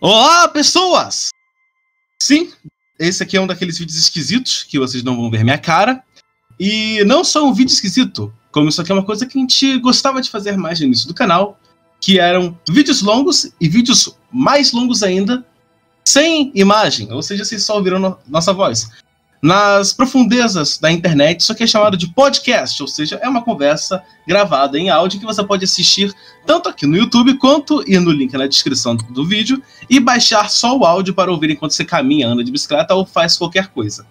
Olá, pessoas! Sim, esse aqui é um daqueles vídeos esquisitos que vocês não vão ver minha cara. E não só um vídeo esquisito, como isso aqui é uma coisa que a gente gostava de fazer mais no início do canal, que eram vídeos longos e vídeos mais longos ainda, sem imagem, ou seja, vocês só ouviram nossa voz. Nas profundezas da internet, isso aqui é chamado de podcast, ou seja, é uma conversa gravada em áudio que você pode assistir tanto aqui no YouTube quanto ir no link na descrição do vídeo e baixar só o áudio para ouvir enquanto você caminha, anda de bicicleta ou faz qualquer coisa.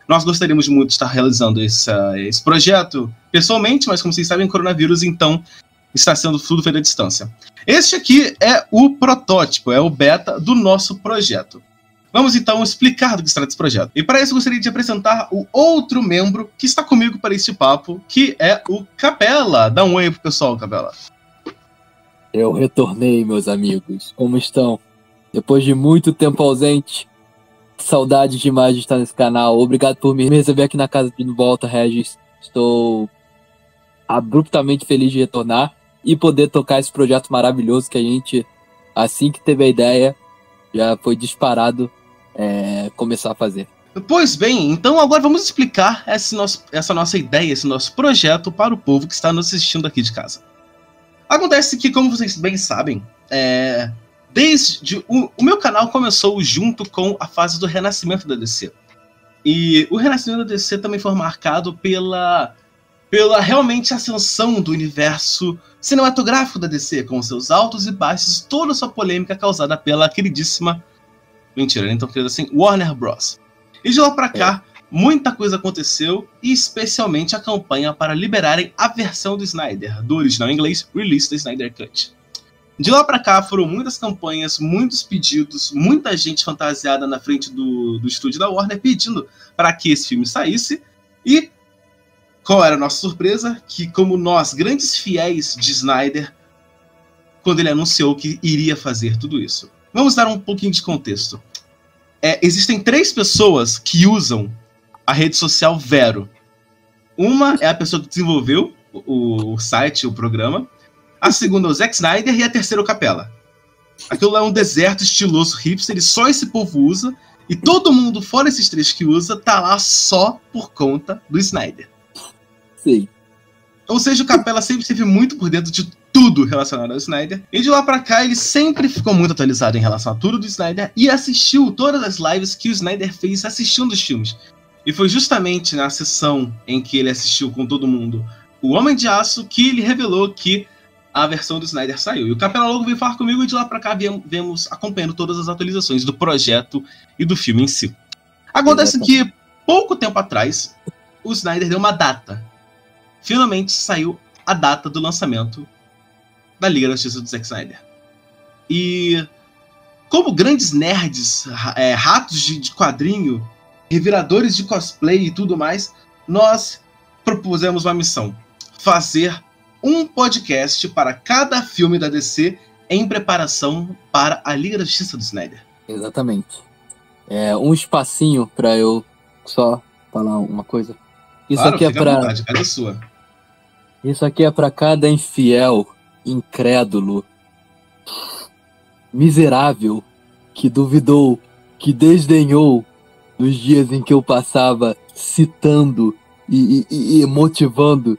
Nós gostaríamos muito de estar realizando esse projeto pessoalmente, mas como vocês sabem, coronavírus, então está sendo tudo feito à distância. Este aqui é o protótipo, é o beta do nosso projeto. Vamos então explicar do que se trata esse projeto. E para isso eu gostaria de apresentar o outro membro que está comigo para este papo, que é o Capela. Dá um oi pro pessoal, Capela. Eu retornei, meus amigos. Como estão? Depois de muito tempo ausente, saudade demais de estar nesse canal. Obrigado por me receber aqui na casa de volta, Regis. Estou abruptamente feliz de retornar e poder tocar esse projeto maravilhoso que a gente, assim que teve a ideia, já foi disparado começar a fazer. Pois bem, então agora vamos explicar essa nossa ideia, esse nosso projeto para o povo que está nos assistindo aqui de casa. Acontece que, como vocês bem sabem, desde o meu canal começou junto com a fase do renascimento da DC. E o renascimento da DC também foi marcado pela realmente ascensão do universo cinematográfico da DC, com seus altos e baixos, toda a sua polêmica causada pela queridíssima... Mentira, nem tão querida assim, Warner Bros. E de lá pra cá, muita coisa aconteceu, e especialmente a campanha para liberarem a versão do Snyder, do original em inglês, Release the Snyder Cut. De lá pra cá foram muitas campanhas, muitos pedidos, muita gente fantasiada na frente do estúdio da Warner pedindo para que esse filme saísse. E qual era a nossa surpresa? Que como nós, grandes fiéis de Snyder, quando ele anunciou que iria fazer tudo isso. Vamos dar um pouquinho de contexto. Existem 3 pessoas que usam a rede social Vero. Uma é a pessoa que desenvolveu o site, o programa. A segunda é o Zack Snyder e a terceira é o Capela. Aquilo lá é um deserto estiloso hipster e só esse povo usa. E todo mundo, fora esses 3 que usa, tá lá só por conta do Snyder. Sim. Ou seja, o Capela sempre esteve muito por dentro de tudo relacionado ao Snyder. E de lá pra cá ele sempre ficou muito atualizado em relação a tudo do Snyder e assistiu todas as lives que o Snyder fez assistindo os filmes. E foi justamente na sessão em que ele assistiu com todo mundo O Homem de Aço que ele revelou que a versão do Snyder saiu. E o Capela logo veio falar comigo e de lá pra cá viemos acompanhando todas as atualizações do projeto e do filme em si. Acontece que, pouco tempo atrás, o Snyder deu uma data. Finalmente saiu a data do lançamento da Liga da Justiça do Zack Snyder. E como grandes nerds, ratos de quadrinho, reviradores de cosplay e tudo mais, nós propusemos uma missão: fazer um podcast para cada filme da DC em preparação para a Liga da Justiça do Snyder. Exatamente. Um espacinho para eu só falar uma coisa. Isso claro, aqui é para cada sua. Isso aqui é para cada infiel, incrédulo, miserável, que duvidou, que desdenhou dos dias em que eu passava citando e motivando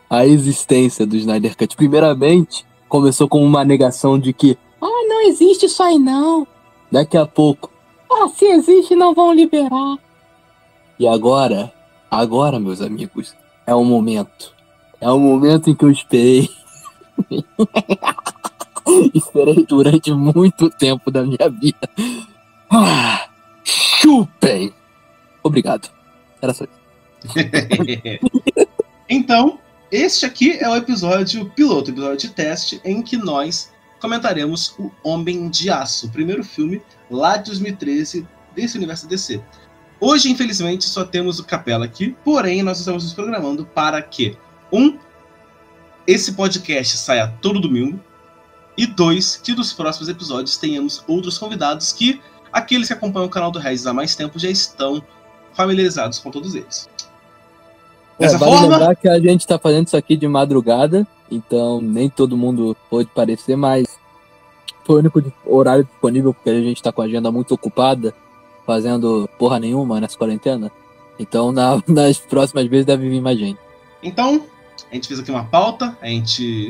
a existência do Snyder Cut. Primeiramente, começou com uma negação de que não existe isso aí não. Daqui a pouco, se existe não vão liberar. E agora, meus amigos, é o momento. É o momento em que eu esperei. Esperei durante muito tempo da minha vida. Chupem! Obrigado. Era só isso. Então, este aqui é o episódio piloto, o episódio de teste, em que nós comentaremos O Homem de Aço, o primeiro filme lá de 2013 desse universo DC. Hoje, infelizmente, só temos o Capela aqui, porém, nós estamos nos programando para que, esse podcast saia todo domingo, e 2, que dos próximos episódios tenhamos outros convidados que aqueles que acompanham o canal do Regis há mais tempo já estão familiarizados com todos eles. Dessa vale forma, lembrar que a gente tá fazendo isso aqui de madrugada, então nem todo mundo pode parecer, mas foi o único horário disponível, porque a gente tá com a agenda muito ocupada, fazendo porra nenhuma nessa quarentena. Então, nas próximas vezes deve vir mais gente. Então, a gente fez aqui uma pauta,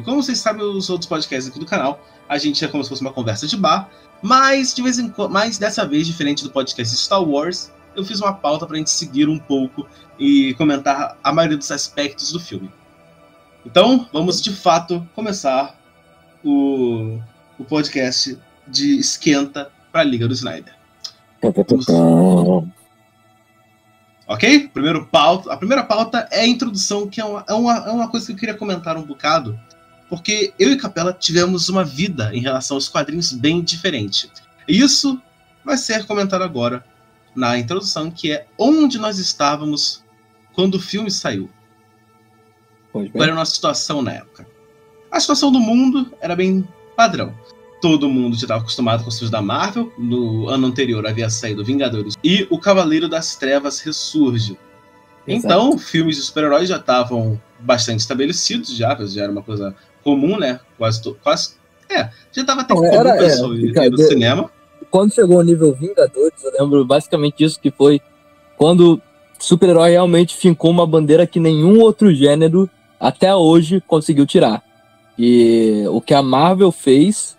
como vocês sabem, os outros podcasts aqui do canal, a gente é como se fosse uma conversa de bar, mas mas dessa vez, diferente do podcast Star Wars, eu fiz uma pauta pra gente seguir um pouco e comentar a maioria dos aspectos do filme. Então, vamos de fato começar o podcast de esquenta pra Liga do Snyder. Ok? A primeira pauta é a introdução, que é uma coisa que eu queria comentar um bocado, porque eu e Capela tivemos uma vida em relação aos quadrinhos bem diferente. E isso vai ser comentado agora na introdução, que é onde nós estávamos quando o filme saiu. Qual era a nossa situação na época? A situação do mundo era bem padrão. Todo mundo já estava acostumado com os filmes da Marvel. No ano anterior havia saído Vingadores e O Cavaleiro das Trevas ressurge. Exato. Então, filmes de super-heróis já estavam bastante estabelecidos, já era uma coisa comum, né? Já estava até comum a pessoa ir no cinema. Quando chegou ao nível Vingadores, eu lembro basicamente disso, que foi quando super-herói realmente fincou uma bandeira que nenhum outro gênero até hoje conseguiu tirar. E o que a Marvel fez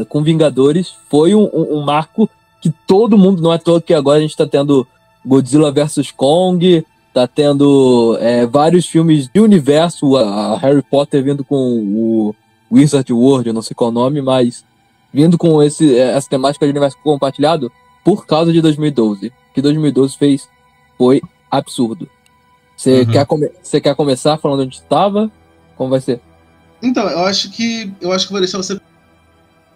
com Vingadores foi um marco que todo mundo, não é à toa que agora a gente tá tendo Godzilla vs Kong, tá tendo vários filmes de universo, a Harry Potter vindo com o Wizard World, eu não sei qual o nome, mas vindo com essa temática de universo compartilhado por causa de 2012. O que 2012 fez foi absurdo. Você quer começar falando onde estava? Como vai ser? Então, eu acho que eu vou deixar você.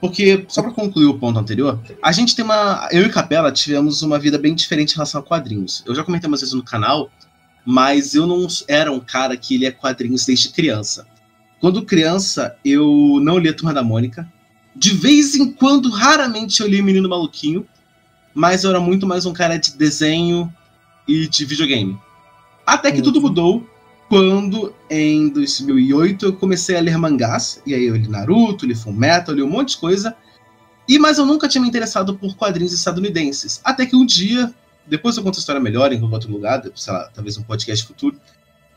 Porque, só pra concluir o ponto anterior, eu e Capela tivemos uma vida bem diferente em relação a quadrinhos. Eu já comentei umas vezes no canal, mas eu não era um cara que lia quadrinhos desde criança. Quando criança, eu não lia Turma da Mônica. De vez em quando, raramente eu lia Menino Maluquinho, mas eu era muito mais um cara de desenho e de videogame. Até que tudo mudou quando, em 2008, eu comecei a ler mangás, e aí eu li Naruto, li Fullmetal, li um monte de coisa, mas eu nunca tinha me interessado por quadrinhos estadunidenses. Até que um dia, depois eu conto a história melhor em outro lugar, sei lá, talvez um podcast futuro,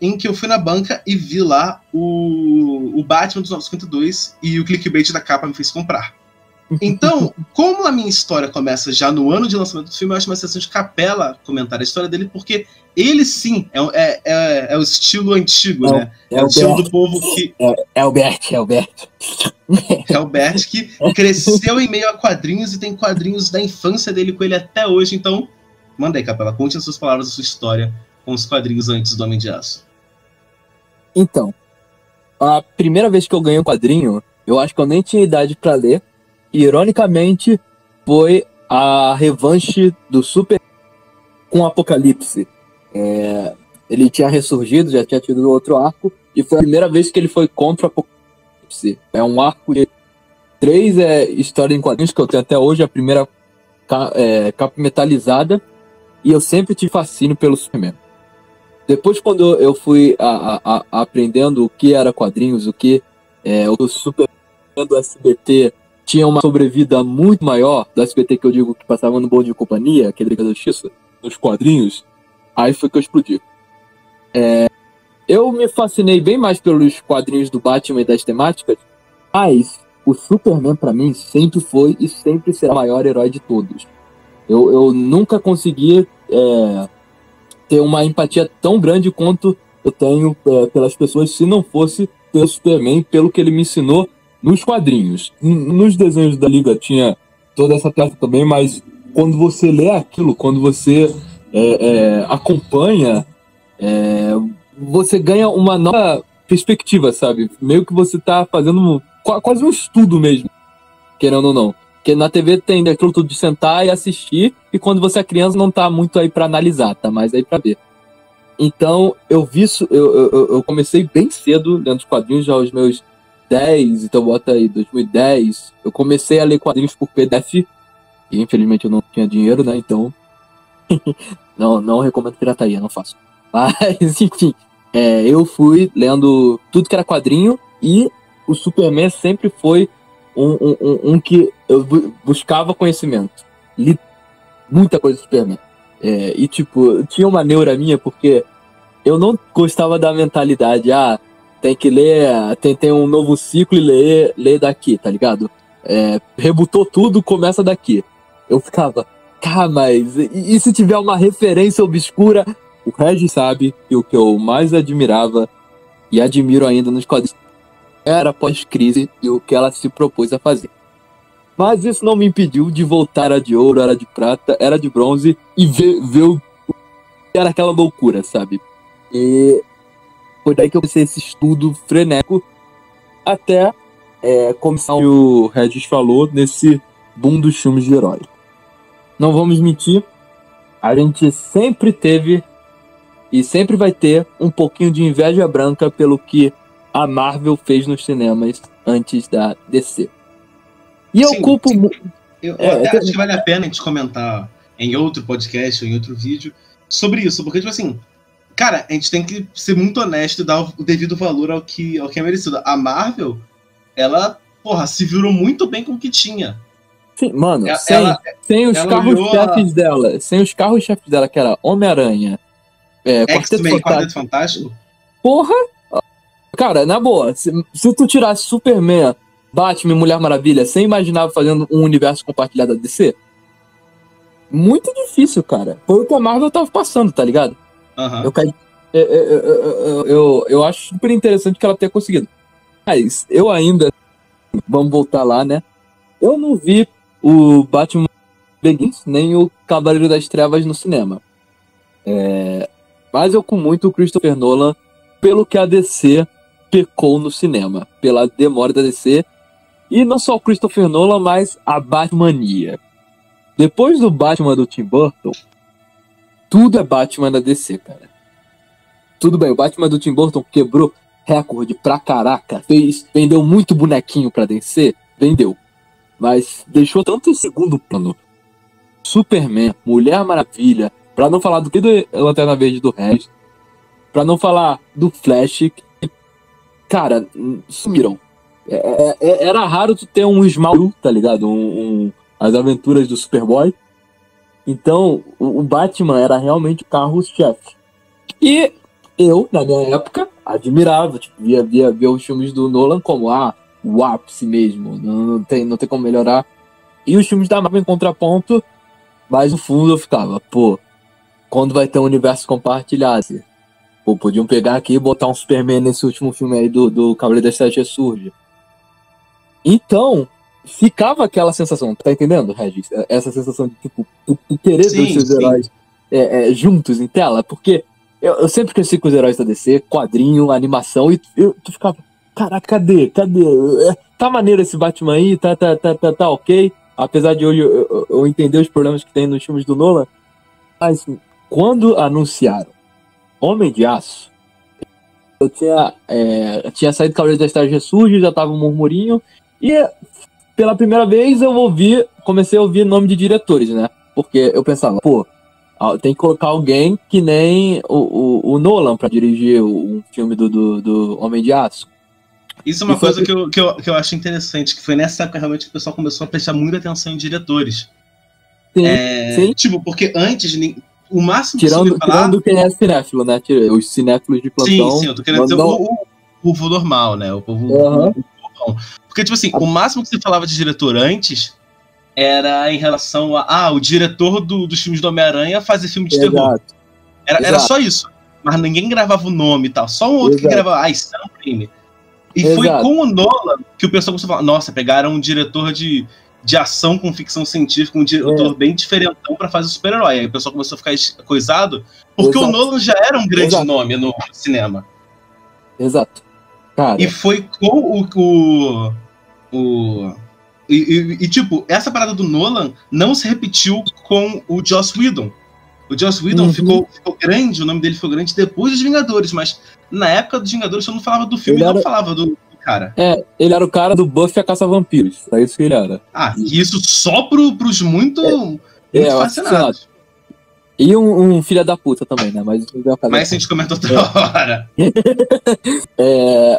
em que eu fui na banca e vi lá o Batman dos 952 e o clickbait da capa me fez comprar. Então, como a minha história começa já no ano de lançamento do filme, eu acho uma sensação de Capela comentar a história dele, porque ele sim é o estilo antigo, né? É o estilo do povo que... É o Bert. É o Bert que cresceu em meio a quadrinhos e tem quadrinhos da infância dele com ele até hoje. Então, manda aí, Capela, conte as suas palavras, a sua história com os quadrinhos antes do Homem de Aço. Então, a primeira vez que eu ganhei um quadrinho, eu acho que eu nem tinha idade pra ler. E, ironicamente, foi a revanche do Super com o Apocalipse. Ele tinha ressurgido, já tinha tido outro arco, e foi a primeira vez que ele foi contra o Apocalipse. É um arco de 3 histórias em quadrinhos que eu tenho até hoje, a primeira capa metalizada, e eu sempre tive fascínio pelo Superman. Depois, quando eu fui aprendendo o que era quadrinhos, o que o Superman do SBT tinha uma sobrevida muito maior, do SBT que eu digo que passava no Bom de Companhia, aquele da Justiça, nos quadrinhos, aí foi que eu explodi. Eu me fascinei bem mais pelos quadrinhos do Batman e das temáticas, mas o Superman pra mim sempre foi e sempre será o maior herói de todos. Eu nunca consegui ter uma empatia tão grande quanto eu tenho pelas pessoas, se não fosse pelo Superman, pelo que ele me ensinou nos quadrinhos. Nos desenhos da Liga tinha toda essa peça também, mas quando você lê aquilo, quando você acompanha, você ganha uma nova perspectiva, sabe? Meio que você tá fazendo quase um estudo mesmo, querendo ou não. Porque na TV tem aquilo tudo de sentar e assistir, e quando você é criança não tá muito aí pra analisar, tá mais aí pra ver. Então, eu comecei bem cedo, lendo os quadrinhos, já aos meus 10, então bota aí, 2010, eu comecei a ler quadrinhos por PDF, e infelizmente eu não tinha dinheiro, né, então não recomendo pirataria, não faço. Mas, enfim, eu fui lendo tudo que era quadrinho, e o Superman sempre foi que eu buscava conhecimento. Li muita coisa do Superman. E, tipo, tinha uma neura minha, porque eu não gostava da mentalidade, tem que ler, tem um novo ciclo e ler daqui, tá ligado? Rebutou tudo, começa daqui. Eu ficava, mas e se tiver uma referência obscura? O Regis sabe que o que eu mais admirava e admiro ainda nos quadrinhos era pós-crise e o que ela se propôs a fazer. Mas isso não me impediu de voltar, era de ouro, era de prata, era de bronze, e ver o que era aquela loucura, sabe? E foi daí que eu comecei esse estudo frenético até começar o que o Regis falou nesse boom dos filmes de herói. Não vamos mentir, a gente sempre teve e sempre vai ter um pouquinho de inveja branca pelo que a Marvel fez nos cinemas antes da DC. E eu culpo... Eu até acho que vale a pena a gente comentar em outro podcast ou em outro vídeo sobre isso, porque, tipo assim, cara, a gente tem que ser muito honesto e dar o devido valor ao que é merecido. A Marvel, ela, se virou muito bem com o que tinha. Sim, mano, sem os carros-chefes dela, que era Homem-Aranha, Quarteto Fantástico. Porra! Cara, na boa, se tu tirasse Superman, Batman e Mulher Maravilha sem imaginar fazendo um universo compartilhado da DC, muito difícil, cara. Foi o que a Marvel tava passando, tá ligado? Uhum. Eu acho super interessante que ela tenha conseguido. Mas eu ainda, vamos voltar lá, né? Eu não vi o Batman Begins nem o Cavaleiro das Trevas no cinema. Mas eu com muito o Christopher Nolan pelo que a DC pecou no cinema, pela demora da DC. E não só o Christopher Nolan, mas a Batmania. Depois do Batman do Tim Burton, tudo é Batman da DC, cara. Tudo bem, o Batman do Tim Burton quebrou recorde pra caraca, vendeu muito bonequinho pra DC, vendeu. Mas deixou tanto em segundo plano. Superman, Mulher Maravilha, pra não falar do que do Lanterna Verde do Regis, pra não falar do Flash, que, cara, sumiram. Era raro tu ter um Smallville, tá ligado? As aventuras do Superboy. Então, o Batman era realmente o carro-chefe. E eu, na minha época, admirava, tipo, via os filmes do Nolan como, o ápice mesmo, não tem como melhorar. E os filmes da Marvel em contraponto, mas no fundo eu ficava, quando vai ter um universo compartilhado? Podiam pegar aqui e botar um Superman nesse último filme aí do Cavaleiro das Trevas Ressurge. Então, ficava aquela sensação, tá entendendo, Regis? Essa sensação de, tipo, tu querer ver os seus heróis juntos em tela, porque eu sempre cresci com os heróis da DC, quadrinho, animação, e tu ficava, caraca, cadê? Tá maneiro esse Batman aí, tá ok, apesar de hoje eu entender os problemas que tem nos filmes do Nolan, mas quando anunciaram Homem de Aço, eu tinha saído Cavaleiro das Trevas Ressurge, já tava um murmurinho, e pela primeira vez comecei a ouvir nome de diretores, né? Porque eu pensava, tem que colocar alguém que nem o Nolan pra dirigir um filme do Homem de Aço. Isso é uma coisa que eu acho interessante, que foi nessa época realmente que o pessoal começou a prestar muita atenção em diretores. Sim. Tipo, porque antes, o máximo tirando quem é cinéfilo, né? Os cinéfilos de plantão. Sim, eu tô querendo dizer o povo normal, né? O povo povão. Porque, tipo assim, o máximo que você falava de diretor antes era em relação o diretor dos filmes do Homem-Aranha fazer filme de terror. Era só isso. Mas ninguém gravava o nome e tal. Só um outro que gravava, Sam Raimi. E foi com o Nolan que o pessoal começou a falar, nossa, pegaram um diretor de ação com ficção científica, um diretor bem diferentão pra fazer super-herói. Aí o pessoal começou a ficar coisado, porque o Nolan já era um grande nome no cinema. Exato. Cara. E foi com tipo, essa parada do Nolan não se repetiu com o Joss Whedon. O Joss Whedon ficou grande, o nome dele ficou grande depois dos Vingadores, mas na época dos Vingadores eu não falava do filme, não falava do cara. Ele era o cara do Buffy a Caça-Vampiros, é isso que ele era. E isso só pros muito fascinados. E um filho da puta também, né? Mas a gente comenta outra hora.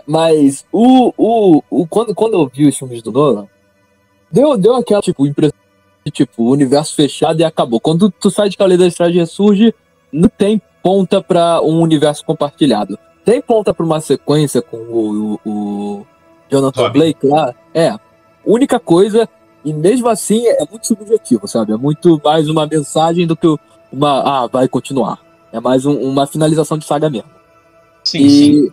Mas quando eu vi os filmes do Nolan, Deu aquela, tipo, impressão de, tipo, o universo fechado e acabou. Quando tu sai de Cavaleiro da Estrada e ressurge, não tem ponta pra um universo compartilhado. Tem ponta pra uma sequência com o Jonathan Robin. Blake lá. Única coisa, e mesmo assim é muito subjetivo, sabe? É muito mais uma mensagem do que vai continuar. É mais uma finalização de saga mesmo. Sim.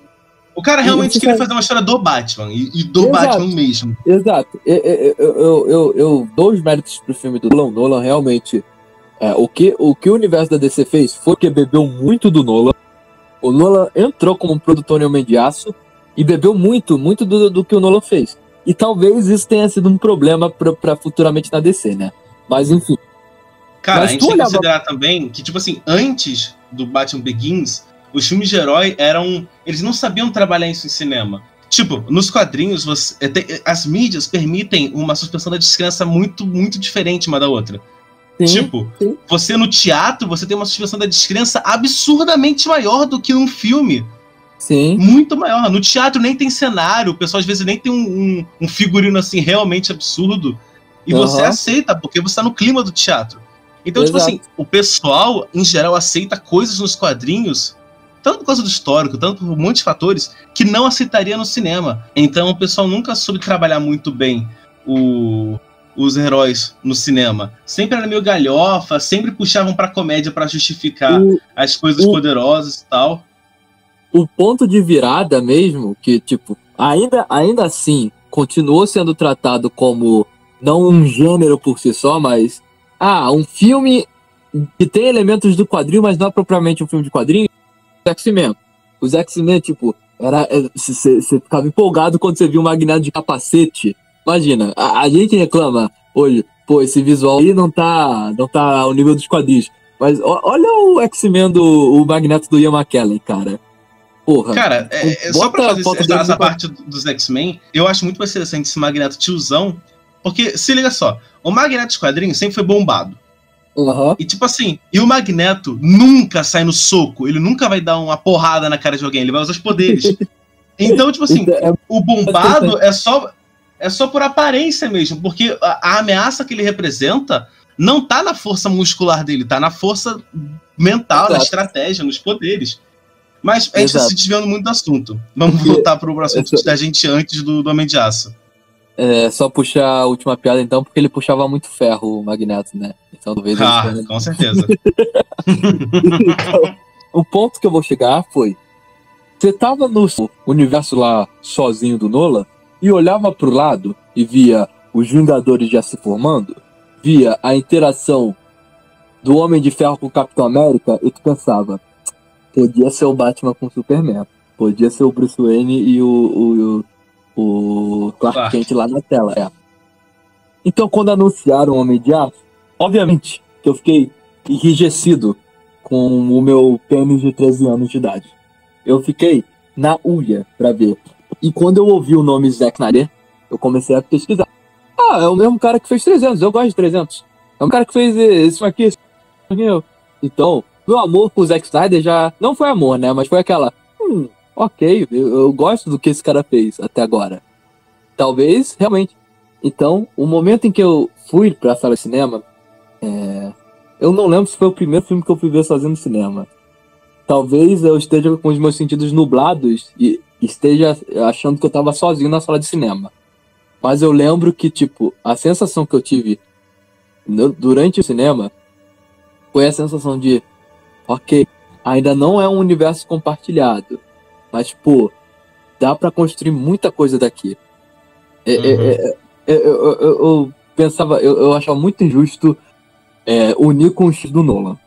O cara realmente queria fazer uma história do Batman, e do Exato. Batman mesmo. Exato. Eu dou os méritos pro filme do Nolan. Nolan realmente... o que o universo da DC fez foi que bebeu muito do Nolan. O Nolan entrou como um produtor em Homem de Aço e bebeu muito do que o Nolan fez. E talvez isso tenha sido um problema pra futuramente na DC, né? Mas enfim. Cara, Mas a gente tem que considerar também que, tipo assim, antes do Batman Begins, os filmes de herói eles não sabiam trabalhar isso em cinema. Tipo, nos quadrinhos, as mídias permitem uma suspensão da descrença muito, muito diferente uma da outra. Sim. Você no teatro, você tem uma suspensão da descrença absurdamente maior do que num filme. Sim. Muito maior. No teatro nem tem cenário, o pessoal às vezes nem tem um figurino assim realmente absurdo. E você aceita, porque você tá no clima do teatro. Então, tipo assim, o pessoal, em geral, aceita coisas nos quadrinhos, tanto por causa do histórico, tanto por um monte de fatores, que não aceitaria no cinema. Então, o pessoal nunca soube trabalhar muito bem os heróis no cinema. Sempre era meio galhofa, sempre puxavam pra comédia pra justificar as coisas poderosas e tal. O ponto de virada mesmo, que, tipo, ainda assim, continuou sendo tratado como não um gênero por si só, mas um filme que tem elementos do quadrinho, mas não é propriamente um filme de quadrinho. Os X-Men, tipo, você ficava empolgado quando você viu o Magneto de capacete. Imagina, a gente reclama hoje, pô, esse visual aí não tá ao nível dos quadrinhos. Mas olha o X-Men o Magneto do Ian McKellen, cara. Porra. Cara, só pra fazer essa parte dos X-Men, eu acho muito mais interessante esse Magneto tiozão, porque, se liga só, o Magneto de quadrinhos sempre foi bombado. E tipo assim, o Magneto nunca sai no soco, ele nunca vai dar uma porrada na cara de alguém, ele vai usar os poderes. Então, tipo assim, o bombado é só por aparência mesmo, porque a ameaça que ele representa não tá na força muscular dele, tá na força mental, na estratégia, nos poderes. Mas a gente tá se desviando muito do assunto. Vamos voltar pro assunto da gente antes do Homem de Aço. Só puxar a última piada então, porque ele puxava muito ferro, o Magneto, né? Então talvez com certeza. Então, o ponto que eu vou chegar foi: você tava no universo lá sozinho do Nolan e olhava pro lado e via os Vingadores já se formando, via a interação do Homem de Ferro com o Capitão América, e tu pensava, podia ser o Batman com o Superman, podia ser o Bruce Wayne e o Clark Kent lá na tela. Então, quando anunciaram o Homem de Aço, obviamente que eu fiquei enrijecido com o meu pênis de 13 anos de idade. Eu fiquei na ulha pra ver. E quando eu ouvi o nome Zack Snyder, eu comecei a pesquisar. É o mesmo cara que fez 300, eu gosto de 300. É o cara que fez isso aqui. Então, meu amor por Zack Snyder já não foi amor, né? Mas foi aquela, ok, eu gosto do que esse cara fez até agora. Talvez, realmente. Então, o momento em que eu fui pra sala de cinema, eu não lembro se foi o primeiro filme que eu fui ver sozinho no cinema. Talvez eu esteja com os meus sentidos nublados e esteja achando que eu tava sozinho na sala de cinema. Mas eu lembro que, tipo, a sensação que eu tive durante o cinema foi a sensação de, ok, ainda não é um universo compartilhado, mas, pô, dá pra construir muita coisa daqui. Eu pensava, eu achava muito injusto unir com o estilo do Nolan.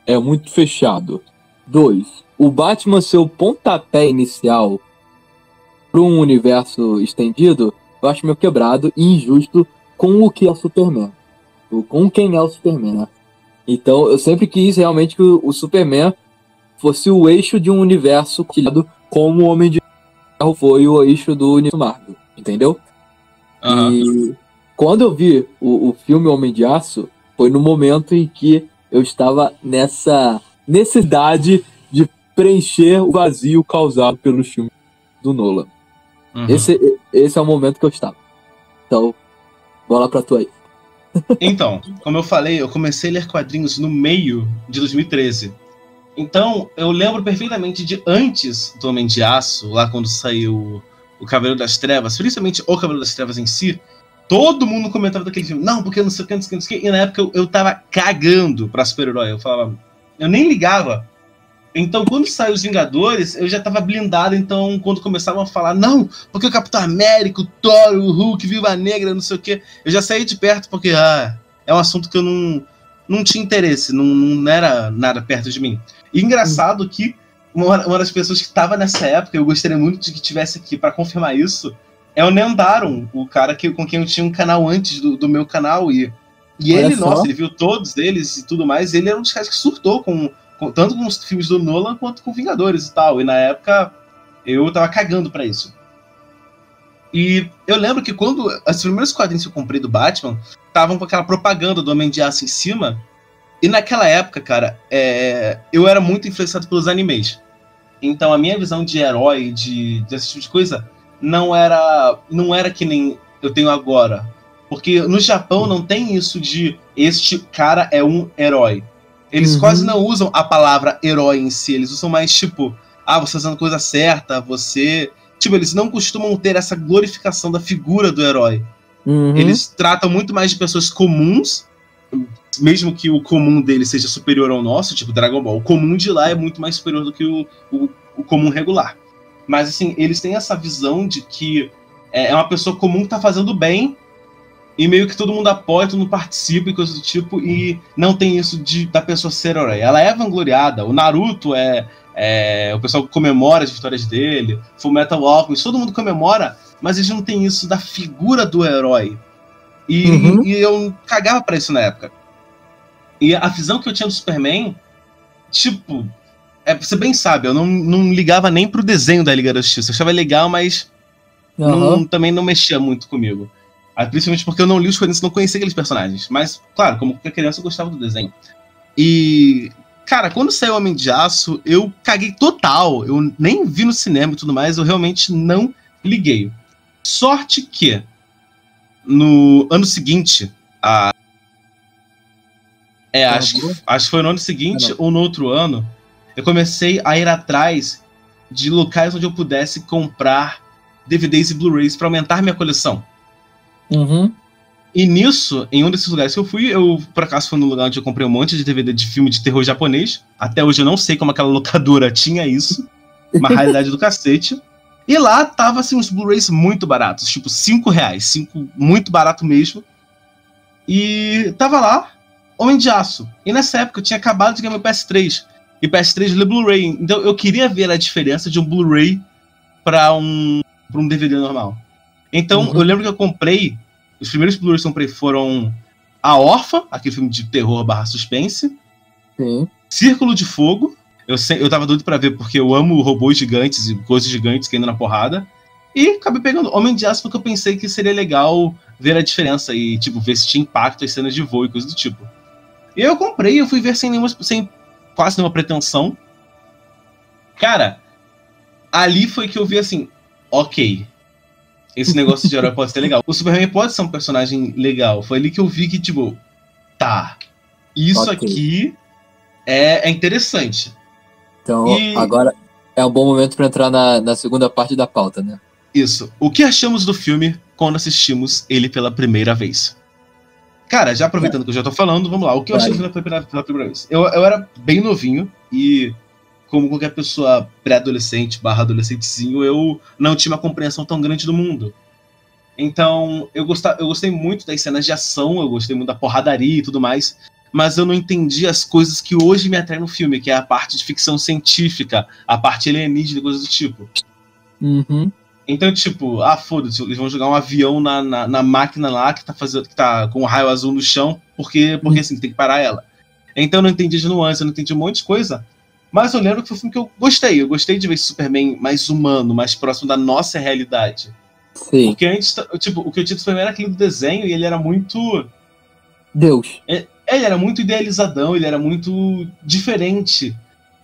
É muito fechado. 2, o Batman ser o pontapé inicial para um universo estendido, eu acho meio quebrado e injusto com o que é o Superman. Com quem é o Superman, né? Então, eu sempre quis realmente que o Superman fosse o eixo de um universo criado como o Homem de Ferro foi o eixo do universo Marvel, entendeu? E quando eu vi o filme Homem de Aço, foi no momento em que eu estava nessa necessidade de preencher o vazio causado pelos filmes do Nolan. Esse é o momento que eu estava. Então, Bola pra tu aí. Então, como eu falei, eu comecei a ler quadrinhos no meio de 2013. Então, eu lembro perfeitamente de antes do Homem de Aço, lá quando saiu o Cavaleiro das Trevas, principalmente o Cavaleiro das Trevas em si, todo mundo comentava daquele filme. Não, porque não sei o que, não sei o que, não sei o que. E na época eu tava cagando pra super-herói. Eu falava, eu nem ligava. Então, quando saiu os Vingadores, eu já tava blindado. Então, quando começavam a falar, não, porque o Capitão América, o Thor, o Hulk, Viúva Negra, não sei o que, eu já saí de perto porque é um assunto que eu não tinha interesse, não era nada perto de mim. E engraçado que uma das pessoas que estava nessa época, eu gostaria muito de que tivesse aqui para confirmar isso, é o Nendaron, o cara com quem eu tinha um canal antes do meu canal. E ele, nossa, ele viu todos eles e tudo mais. Ele era um dos caras que surtou tanto com os filmes do Nolan quanto com Vingadores e tal. E na época eu tava cagando pra isso. E eu lembro que quando os primeiros quadrinhos que eu comprei do Batman estavam com aquela propaganda do Homem de Aço em cima. E naquela época, cara, eu era muito influenciado pelos animes. Então a minha visão de herói, de esse tipo de coisa, não era que nem eu tenho agora. Porque no Japão não tem isso de este cara é um herói. Eles quase não usam a palavra herói em si. Eles usam mais tipo, você tá fazendo a coisa certa, você... Tipo, eles não costumam ter essa glorificação da figura do herói. Eles tratam muito mais de pessoas comuns, mesmo que o comum deles seja superior ao nosso, tipo Dragon Ball. O comum de lá é muito mais superior do que o comum regular. Mas, assim, eles têm essa visão de que é uma pessoa comum que tá fazendo bem e meio que todo mundo apoia, todo mundo participa e coisas do tipo, e não tem isso da pessoa ser herói. Ela é vangloriada. O Naruto o pessoal comemora as vitórias dele, Fullmetal Alchemist, todo mundo comemora, mas eles não tem isso da figura do herói. E eu cagava pra isso na época. E a visão que eu tinha do Superman, tipo, você bem sabe, eu não ligava nem pro desenho da Liga da Justiça. Eu achava legal, mas também não mexia muito comigo. Principalmente porque eu não li os quadrinhos, não conhecia aqueles personagens. Mas, claro, como qualquer criança, eu gostava do desenho. E, cara, quando saiu o Homem de Aço, eu caguei total. Eu nem vi no cinema e tudo mais, eu realmente não liguei. Sorte que, no ano seguinte, acho que foi no ano seguinte ou no outro ano, eu comecei a ir atrás de locais onde eu pudesse comprar DVDs e Blu-rays para aumentar minha coleção. E nisso, em um desses lugares que eu fui, por acaso foi no lugar onde eu comprei um monte de DVD de filme de terror japonês. Até hoje eu não sei como aquela locadora tinha isso. Uma raridade do cacete. E lá tava assim uns Blu-rays muito baratos, tipo R$5, muito barato mesmo. E tava lá, Homem de Aço. E nessa época eu tinha acabado de ganhar meu PS3. E PS3 lê Blu-ray. Então eu queria ver a diferença de um Blu-ray para um DVD normal. Então eu lembro que eu comprei. Os primeiros Blu-rays que eu comprei foram A Órfã, aquele filme de terror / suspense. Círculo de Fogo. Eu tava doido pra ver porque eu amo robôs gigantes e coisas gigantes caindo na porrada. E acabei pegando Homem de Aço porque eu pensei que seria legal ver a diferença e, tipo, ver se tinha impacto as cenas de voo e coisas do tipo. E eu comprei, eu fui ver sem quase nenhuma pretensão. Cara, ali foi que eu vi assim, ok, esse negócio de herói pode ser legal. O Superman pode ser um personagem legal. Foi ali que eu vi que, tipo, isso aqui é interessante. Então, agora é um bom momento para entrar na segunda parte da pauta, né? Isso. O que achamos do filme quando assistimos ele pela primeira vez? Cara, já aproveitando que eu já tô falando, vamos lá. O que eu achei pela primeira vez? Eu era bem novinho e, como qualquer pessoa pré-adolescente / adolescentezinho, eu não tinha uma compreensão tão grande do mundo. Então, eu gostei muito das cenas de ação, eu gostei muito da porradaria e tudo mais, mas eu não entendi as coisas que hoje me atraem no filme, que é a parte de ficção científica, a parte alienígena e coisas do tipo. Então, tipo, foda-se, eles vão jogar um avião na máquina lá que tá com um raio azul no chão, porque assim, tem que parar ela. Então eu não entendi as nuances, eu não entendi um monte de coisa. Mas eu lembro que foi um filme que eu gostei. Eu gostei de ver esse Superman mais humano, mais próximo da nossa realidade. Sim. Porque antes, tipo, o que eu tinha do Superman era aquele do desenho e ele era muito... Deus. Ele era muito idealizadão, ele era muito diferente.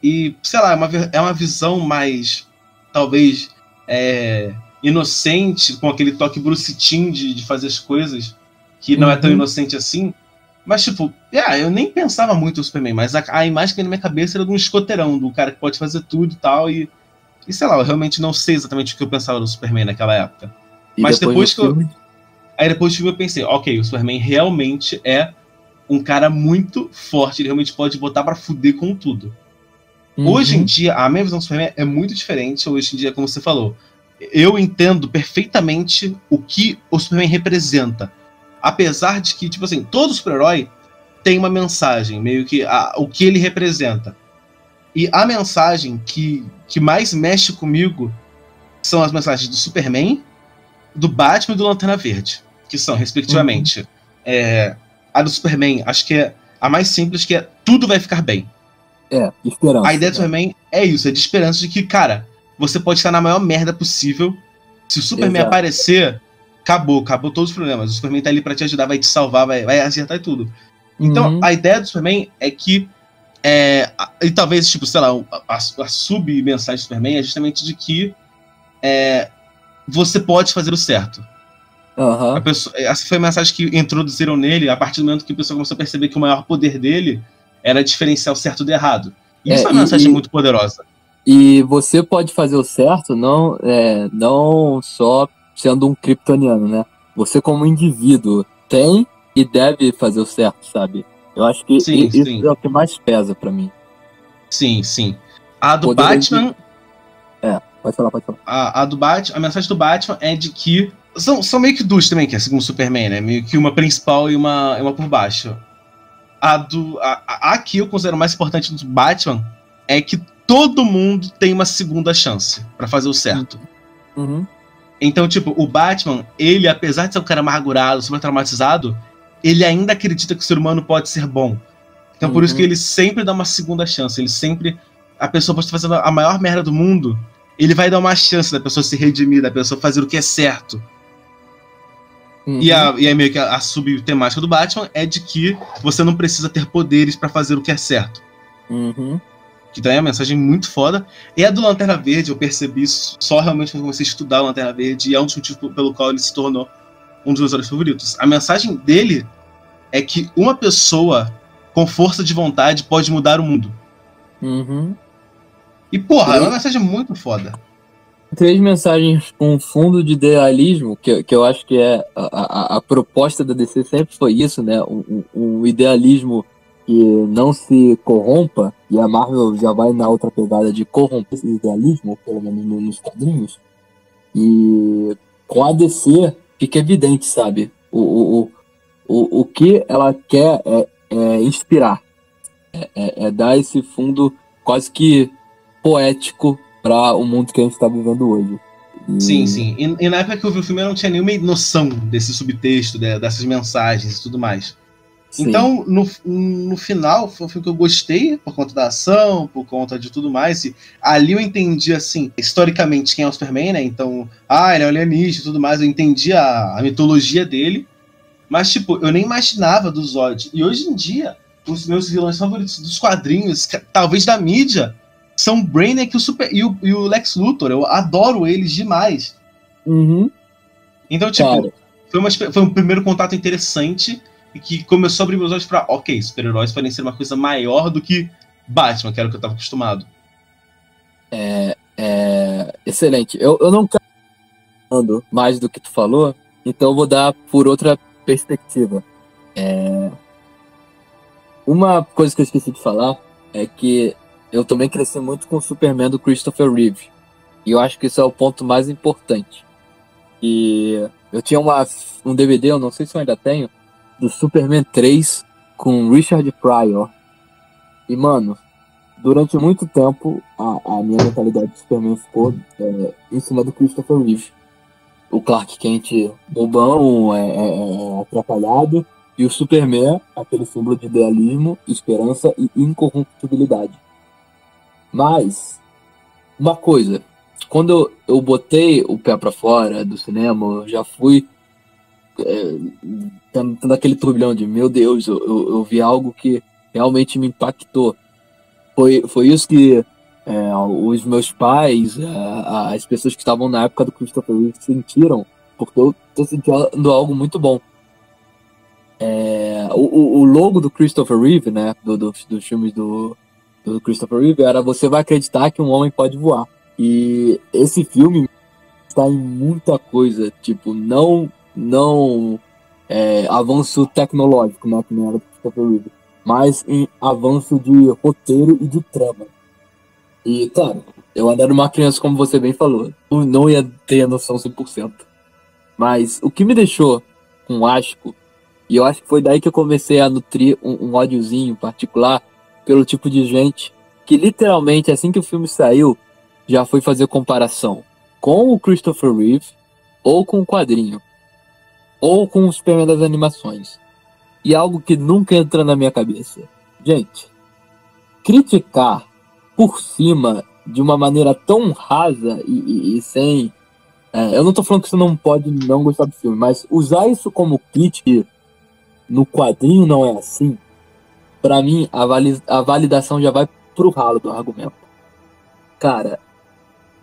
E, sei lá, é uma visão mais, talvez, inocente, com aquele toque Bruce Timm de fazer as coisas. que não é tão inocente assim. Mas, tipo, eu nem pensava muito no Superman, mas a imagem que veio na minha cabeça era de um escoteirão, do cara que pode fazer tudo e tal, e sei lá, eu realmente não sei exatamente o que eu pensava do Superman naquela época. E mas depois que filme? Aí depois do filme eu pensei, ok, o Superman realmente é um cara muito forte, ele realmente pode botar pra fuder com tudo. Hoje em dia, a minha visão do Superman é muito diferente. Hoje em dia, como você falou, eu entendo perfeitamente o que o Superman representa. Apesar de que, tipo assim, todo super-herói tem uma mensagem, meio que o que ele representa. E a mensagem que mais mexe comigo são as mensagens do Superman, do Batman e do Lanterna Verde, que são, respectivamente, a do Superman, acho que é a mais simples, que é tudo vai ficar bem. Esperança. A ideia do Superman é isso, é de esperança de que, cara, você pode estar na maior merda possível. Se o Superman aparecer, acabou todos os problemas. O Superman tá ali pra te ajudar, vai te salvar, vai acertar tudo. Então, a ideia do Superman é que e talvez, tipo, sei lá, a sub-mensagem do Superman é justamente de que você pode fazer o certo. Essa foi a mensagem que introduziram nele a partir do momento que a pessoa começou a perceber que o maior poder dele era diferenciar o certo do errado. E isso é uma mensagem muito poderosa. E você pode fazer o certo não só sendo um kryptoniano, né? Você como indivíduo tem e deve fazer o certo, sabe? Eu acho que isso é o que mais pesa pra mim. Sim. A do Batman... Pode falar. A do Batman, a mensagem do Batman é de que... São meio que duas também, que é segundo o Superman, né? Meio que uma principal e uma por baixo. A que eu considero mais importante do Batman é que todo mundo tem uma segunda chance pra fazer o certo. Então, tipo, o Batman, ele, apesar de ser um cara amargurado, super traumatizado, ele ainda acredita que o ser humano pode ser bom. Então, por isso que ele sempre dá uma segunda chance. Ele sempre... A pessoa pode estar fazendo a maior merda do mundo, ele vai dar uma chance da pessoa se redimir, da pessoa fazer o que é certo. E aí meio que a subtemática do Batman é de que você não precisa ter poderes pra fazer o que é certo. Que também é uma mensagem muito foda. E a do Lanterna Verde, eu percebi isso só realmente quando comecei a estudar o Lanterna Verde, e é um dos motivos pelo qual ele se tornou um dos meus heróis favoritos. A mensagem dele é que uma pessoa com força de vontade pode mudar o mundo. E porra, é uma mensagem muito foda. 3 mensagens com fundo de idealismo, que eu acho que é a proposta da DC sempre foi isso, né? Um idealismo que não se corrompa, e a Marvel já vai na outra pegada de corromper esse idealismo, pelo menos nos quadrinhos. E com a DC fica evidente, sabe? O que ela quer é inspirar, é dar esse fundo quase que poético para o mundo que a gente está vivendo hoje. Sim. E na época que eu vi o filme eu não tinha nenhuma noção desse subtexto, dessas mensagens e tudo mais. Sim. Então, no final, foi um filme que eu gostei por conta da ação, por conta de tudo mais. E ali eu entendi, assim, historicamente quem é o Superman, né? Então, ele é um alienígena e tudo mais. Eu entendi a mitologia dele. Mas, tipo, eu nem imaginava do Zod. E hoje em dia, os meus vilões favoritos dos quadrinhos, talvez da mídia, são o Brainiac e o Lex Luthor. Eu adoro eles demais. Então, tipo, foi um primeiro contato interessante e que começou a abrir meus olhos pra, ok, super-heróis podem ser uma coisa maior do que Batman, que era o que eu tava acostumado. Excelente. Eu não quero falando mais do que tu falou, então eu vou dar por outra perspectiva. Uma coisa que eu esqueci de falar é que eu também cresci muito com o Superman do Christopher Reeve. E eu acho que isso é o ponto mais importante. E eu tinha um DVD, eu não sei se eu ainda tenho, do Superman 3 com Richard Pryor. E, mano, durante muito tempo, a minha mentalidade de Superman ficou em cima do Christopher Reeve. O Clark Kent bobão, atrapalhado, e o Superman, aquele símbolo de idealismo, esperança e incorruptibilidade. Mas, uma coisa, quando eu botei o pé pra fora do cinema, eu já fui tendo aquele turbilhão de, meu Deus, eu vi algo que realmente me impactou. Foi isso que os meus pais, as pessoas que estavam na época do Christopher Reeve sentiram, porque eu tô sentindo algo muito bom. O logo do Christopher Reeve, né, dos filmes do Christopher Reeve, era você vai acreditar que um homem pode voar. E esse filme está em muita coisa, tipo, não avanço tecnológico, né, que nem era do Christopher Reeve, mas em avanço de roteiro e de trama. E, claro, eu ainda era uma criança, como você bem falou, eu não ia ter a noção 100%. Mas o que me deixou com asco, e eu acho que foi daí que eu comecei a nutrir um ódiozinho particular pelo tipo de gente que literalmente, assim que o filme saiu, já foi fazer comparação com o Christopher Reeve, ou com o quadrinho, ou com o Superman das animações. E algo que nunca entra na minha cabeça. Gente, criticar por cima de uma maneira tão rasa e sem... eu não tô falando que você não pode não gostar do filme, mas usar isso como crítica no quadrinho não é assim. Pra mim, a validação já vai pro ralo do argumento. Cara,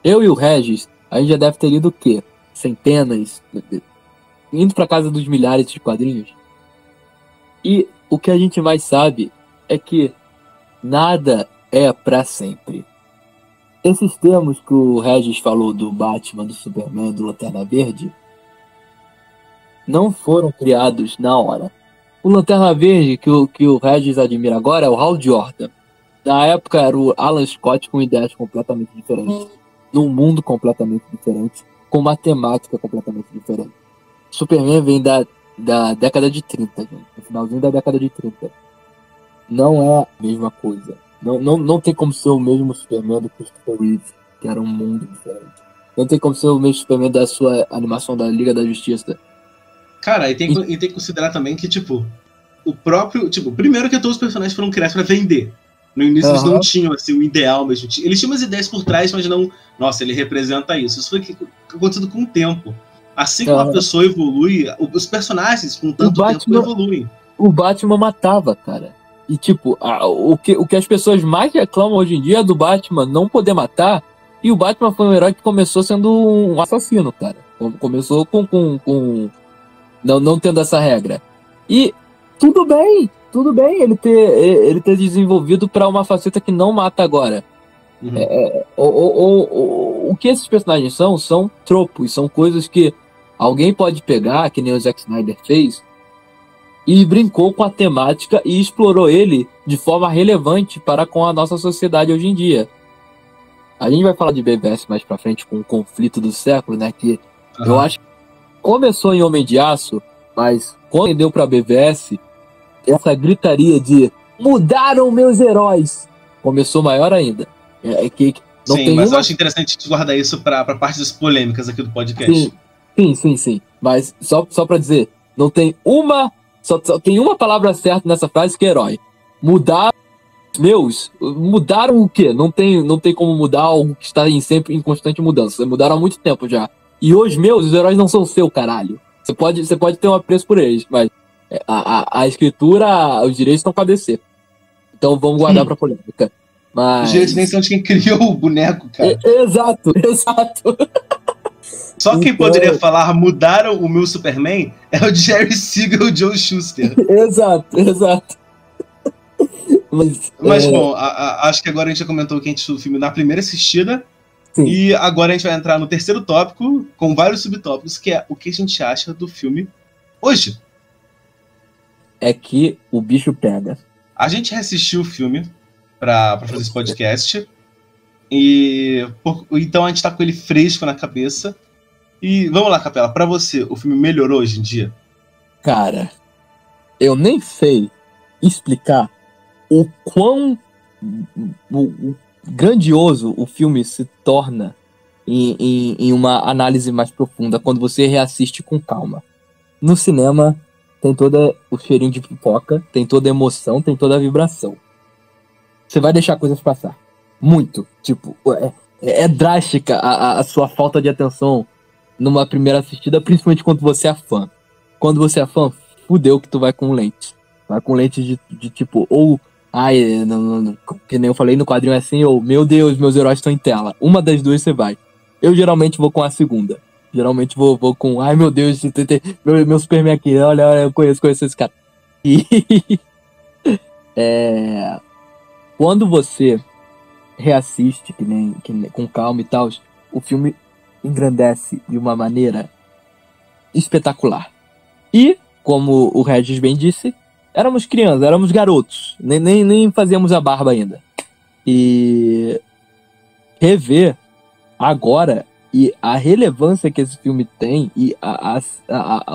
eu e o Regis, a gente já deve ter lido o quê? Centenas, indo pra casa dos milhares de quadrinhos. E o que a gente mais sabe é que nada é pra sempre. Esses termos que o Regis falou do Batman, do Superman, do Lanterna Verde, não foram criados na hora. O Lanterna Verde que o Regis admira agora é o Hal Jordan. Na época era o Alan Scott com ideias completamente diferentes, num mundo completamente diferente, com matemática completamente diferente. Superman vem da década de 30, gente. No finalzinho da década de 30. Não é a mesma coisa. Não tem como ser o mesmo Superman do Christopher Reeve, que era um mundo diferente. Não tem como ser o mesmo Superman da sua animação da Liga da Justiça. Cara, e tem que considerar também que, tipo, o próprio... Tipo, primeiro que todos os personagens foram criados pra vender. No início eles não tinham, assim, o ideal mesmo. Eles tinham umas ideias por trás, mas não... Nossa, ele representa isso. Isso foi acontecido com o tempo. Assim que uma pessoa evolui, os personagens com tanto tempo evoluem. O Batman matava, cara. E, tipo, o que as pessoas mais reclamam hoje em dia é do Batman não poder matar. E o Batman foi um herói que começou sendo um assassino, cara. Começou com não tendo essa regra. E tudo bem ele ter desenvolvido para uma faceta que não mata agora. O que esses personagens são tropos, são coisas que alguém pode pegar, que nem o Zack Snyder fez, e brincou com a temática e explorou ele de forma relevante para com a nossa sociedade hoje em dia. A gente vai falar de BVS mais pra frente com o conflito do século, né? Que eu acho que começou em Homem de Aço, mas quando deu pra BVS, essa gritaria de mudaram meus heróis começou maior ainda. Mas eu acho interessante guardar isso pra parte das polêmicas aqui do podcast. Sim. Mas só pra dizer, não tem uma... Só tem uma palavra certa nessa frase que é herói. Mudaram o quê? Não tem como mudar algo que está sempre em constante mudança. Mudaram há muito tempo já. E os heróis não são seu, caralho. Você pode ter um apreço por eles, mas a escritura, os direitos estão com a DC. Então vamos guardar pra polêmica. Mas... Os direitos nem são de quem criou o boneco, cara. Exato. Só quem poderia falar mudaram o meu Superman é o Jerry Siegel e o Joe Shuster. Exato. Mas bom, acho que agora a gente já comentou o que a gente achou do filme na primeira assistida. Sim. E agora a gente vai entrar no terceiro tópico, com vários subtópicos, que é o que a gente acha do filme hoje. É que o bicho pega. A gente reassistiu o filme pra fazer esse podcast. Então a gente tá com ele fresco na cabeça. E vamos lá, Capela, pra você, o filme melhorou hoje em dia? Cara, eu nem sei explicar o quão grandioso o filme se torna em uma análise mais profunda, quando você reassiste com calma. No cinema, tem todo o cheirinho de pipoca, tem toda a emoção, tem toda a vibração. Você vai deixar coisas passar. Muito. Tipo, é drástica a sua falta de atenção numa primeira assistida, principalmente quando você é fã. Quando você é fã, fudeu que tu vai com lente. Vai com lente de tipo, ou... que nem eu falei no quadrinho é assim, ou meu Deus, meus heróis estão em tela. Uma das duas você vai. Eu geralmente vou com a segunda. Geralmente vou com, ai meu Deus, meu Superman aqui, olha, eu conheço esse cara. E quando você reassiste com calma e tal, o filme engrandece de uma maneira espetacular. E, como o Regis bem disse, éramos crianças, éramos garotos, nem fazíamos a barba ainda. E rever agora e a relevância que esse filme tem e